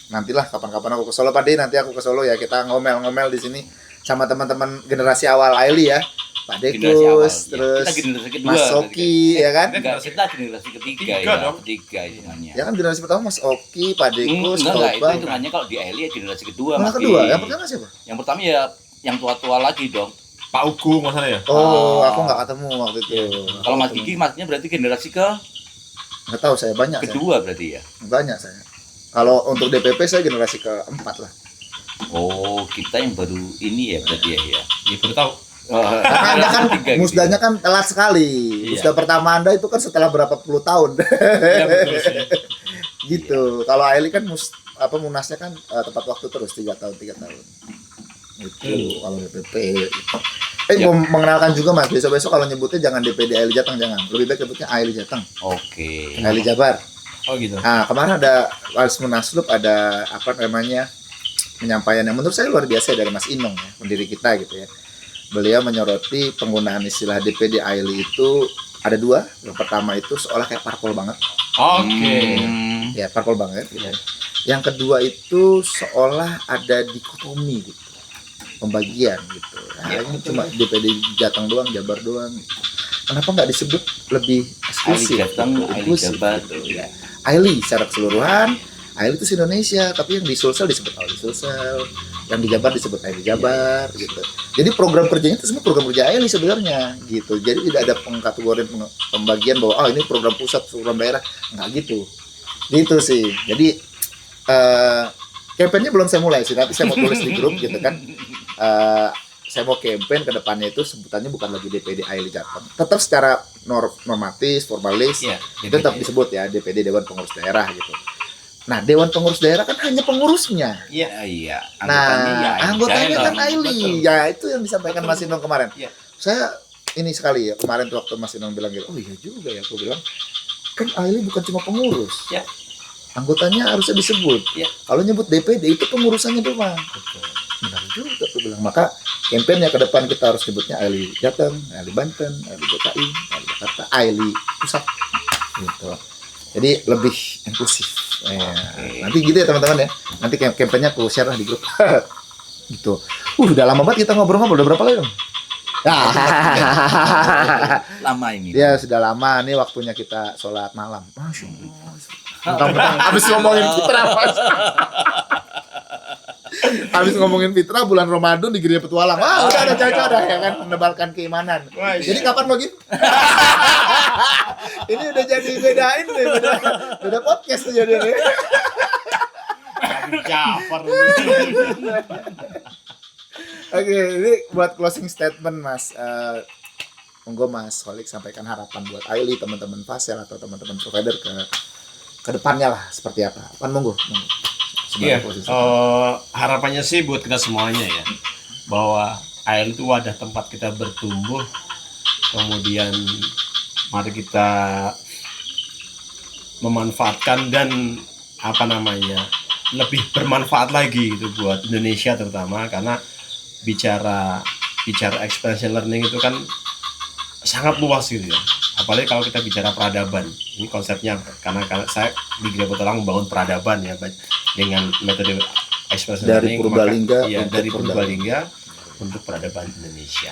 A: Nantilah kapan-kapan aku ke Solo Pak De, nanti aku ke Solo ya, kita ngomel-ngomel di sini sama teman-teman generasi awal Ailey ya, Pak
C: Generasi awal.
A: Dekus,
C: Ya,
A: terus
C: kita generasi kedua.
A: Mas Oki ya kan,
C: Enggak, kita generasi ketiga
B: Tiga
C: ya.
B: dong.
C: Ketiga hitungannya.
A: ya kan generasi pertama Mas Oki, Pak Dekus,
C: Enggak, itu
A: Toba,
C: hitungannya kalau di Ailey ya generasi kedua.
A: malah
C: Mas
A: kedua,
C: Ki.
A: yang pertama siapa?
C: Yang pertama ya yang tua-tua lagi dong.
B: Pak Ugung maksudnya ya?
A: Oh,
C: Oh.
A: aku nggak ketemu waktu itu.
C: Kalau Mas Gigi maksudnya berarti generasi
A: Nggak tahu saya banyak,
C: kedua berarti ya.
A: banyak saya. Kalau untuk DPP saya generasi keempat lah.
C: Oh, kita yang baru ini ya berarti ya.
B: Ya baru tahu.
A: Karena Anda kan
C: Tiga gitu
A: musdanya
C: ya.
A: kan telat sekali.
C: Iya.
A: Musda pertama Anda itu kan setelah berapa puluh tahun.
B: Iya betul sih.
A: Gitu. Kalau Aili kan munasnya kan tepat waktu terus 3 tahun. Itu kalau DPP.
C: Ya.
A: Mengenalkan juga Mas, besok-besok kalau nyebutnya jangan DPD Aili Jateng, jangan. Lebih baik nyebutnya Aili Jateng.
C: Oke.
A: Aili Jabar.
B: Oh gitu.
A: Nah, kemarin ada Wals Munaslup, ada apa namanya, penyampaian yang menurut saya luar biasa dari Mas Inong ya, pendiri kita gitu ya. Beliau menyoroti penggunaan istilah DPD Aili itu ada 2. Yang pertama itu seolah kayak parpol banget.
B: Oke.
A: Ya, parpol banget gitu. Yang kedua itu seolah ada dikotomi gitu. Pembagian gitu. Nah, ini cuma DPD Jateng doang, Jabar doang gitu. Kenapa nggak disebut lebih eksklusif?
C: Aili Jateng,
A: gitu,
C: Aili
A: inklusif,
C: Jabar.
A: gitu, ya. Aili secara keseluruhan, Aili itu Indonesia, tapi yang di Sulsel disebut Aili Sulsel, yang di Jabar disebut Aili Jabar, gitu. Jadi program kerjanya itu semua program kerja Aili sebenarnya, gitu. Jadi tidak ada pengkategorian pembagian bahwa ini program pusat, program daerah, nggak gitu. Gitu sih. Jadi kampanye belum saya mulai sih, nanti saya mau tulis di grup gitu kan. Saya mau campaign ke depannya itu sebutannya bukan lagi DPD Aili Jateng. Tetap secara normatis, formalis,
B: Iya,
A: tetap disebut ya DPD Dewan Pengurus Daerah gitu. Nah, Dewan Pengurus Daerah kan hanya pengurusnya.
C: Iya.
A: Nah, anggotanya kan Aili.
B: Betul.
A: Ya, itu yang disampaikan
B: Betul.
A: Mas Inong kemarin.
B: Iya.
A: Saya ini sekali ya, kemarin tuh waktu Mas Inong bilang gitu, oh iya juga ya, aku bilang, kan Aili bukan cuma pengurus.
B: Ya.
A: Anggotanya harusnya disebut.
B: Ya.
A: Kalau nyebut DPD itu pengurusannya doang.
B: Betul.
A: Benar juga tuh bilang. Maka kampanye ke depan kita harus sebutnya Aili Jateng, Aili Banten, Aili DKI, Aili Jakarta, Aili Pusat. Gitu. Jadi lebih inklusif. Nanti gitu ya teman-teman ya. Nanti kampanye aku share lah di grup. Gitu. Udah lama banget kita ngobrol-ngobrol. Udah berapa lagi dong?
C: Lama ini.
A: Ya sudah lama nih waktunya kita sholat malam. Masya Allah. Mentang-mentang habis ngomongin fitrah Mas. Habis ngomongin fitrah bulan Ramadan di Gereja Petualang. Wah udah ada cocok dah ya kan, menebalkan keimanan.
B: Wah,
A: Jadi kapan mau gitu? Ini udah jadi bedain nih, beda podcast tuh jadi nih.
B: Jafar.
A: Oke, ini buat closing statement Mas. Monggo Mas Kholik sampaikan harapan buat Aili, teman-teman Fasel atau teman-teman provider ke depannya lah seperti apa. Kan monggo.
B: Iya. Harapannya sih buat kita semuanya ya, bahwa Aili itu wadah tempat kita bertumbuh. Kemudian mari kita memanfaatkan dan lebih bermanfaat lagi gitu buat Indonesia terutama, karena bicara experiential learning itu kan sangat luas gitu ya. Apalagi kalau kita bicara peradaban, ini konsepnya karena saya di Gereja Petualang membangun peradaban ya dengan metode experiential
A: Dari
B: learning.
A: Purbalingga
B: Dari Purbalingga untuk peradaban Indonesia.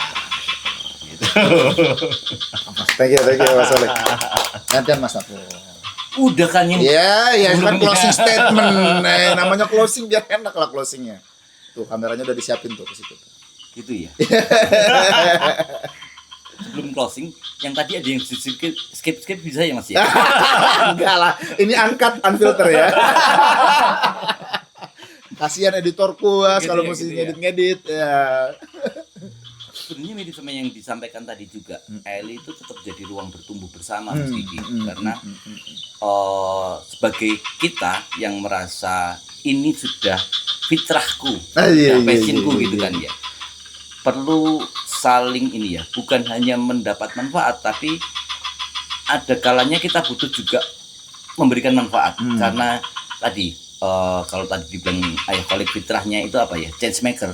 B: Gitu.
A: Thank you Mas Kholik. Gantian Mas Napo.
C: Udah kan yang
A: Ya kan
C: Sebelumnya.
A: closing statement. Namanya closing biar enak lah closingnya. Tuh kameranya udah disiapin tuh ke situ.
C: gitu ya. Sebelum closing, yang tadi ada yang skip bisa ya Mas ya?
A: Enggak lah, ini angkat unfilter ya. Kasihan editorku Mas
C: Gitu
A: kalau
C: ya,
A: mesti
C: gitu ya.
A: ngedit ya.
C: Sebenarnya mirip sama yang disampaikan tadi juga. Aili itu tetap jadi ruang bertumbuh bersama Mas Kiki, karena sebagai kita yang merasa ini sudah fitrahku,
A: Iya,
C: passionku
A: iya,
C: gitu
A: iya.
C: kan ya. Perlu saling ini ya, bukan hanya mendapat manfaat, tapi ada kalanya kita butuh juga memberikan manfaat. Karena tadi kalau tadi dibilang Ayah Kholik fitrahnya itu apa ya, change maker.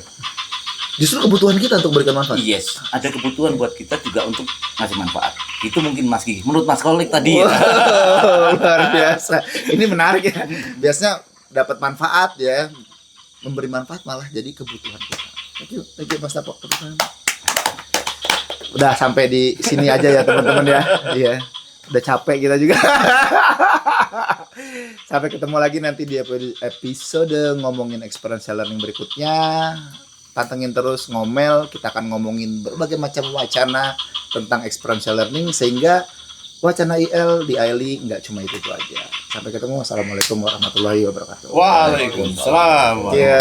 A: Justru kebutuhan kita untuk memberikan manfaat.
C: Yes, ada kebutuhan buat kita juga untuk ngasih manfaat. Itu mungkin Mas Kiki. Menurut Mas Kholik tadi ya.
A: Wow, luar biasa. Ini menarik ya. Biasanya dapat manfaat ya, memberi manfaat malah jadi kebutuhan kita. Thank you Mas Napo. Udah sampai di sini aja ya teman-teman ya. Iya. Udah capek kita juga. Sampai ketemu lagi nanti di episode ngomongin experiential learning berikutnya. Pantengin terus Ngomel, kita akan ngomongin berbagai macam wacana tentang experiential learning sehingga Wacana IL di Aili nggak cuma itu aja. Sampai ketemu. Assalamualaikum warahmatullahi wabarakatuh.
B: Waalaikumsalam.
A: Ya.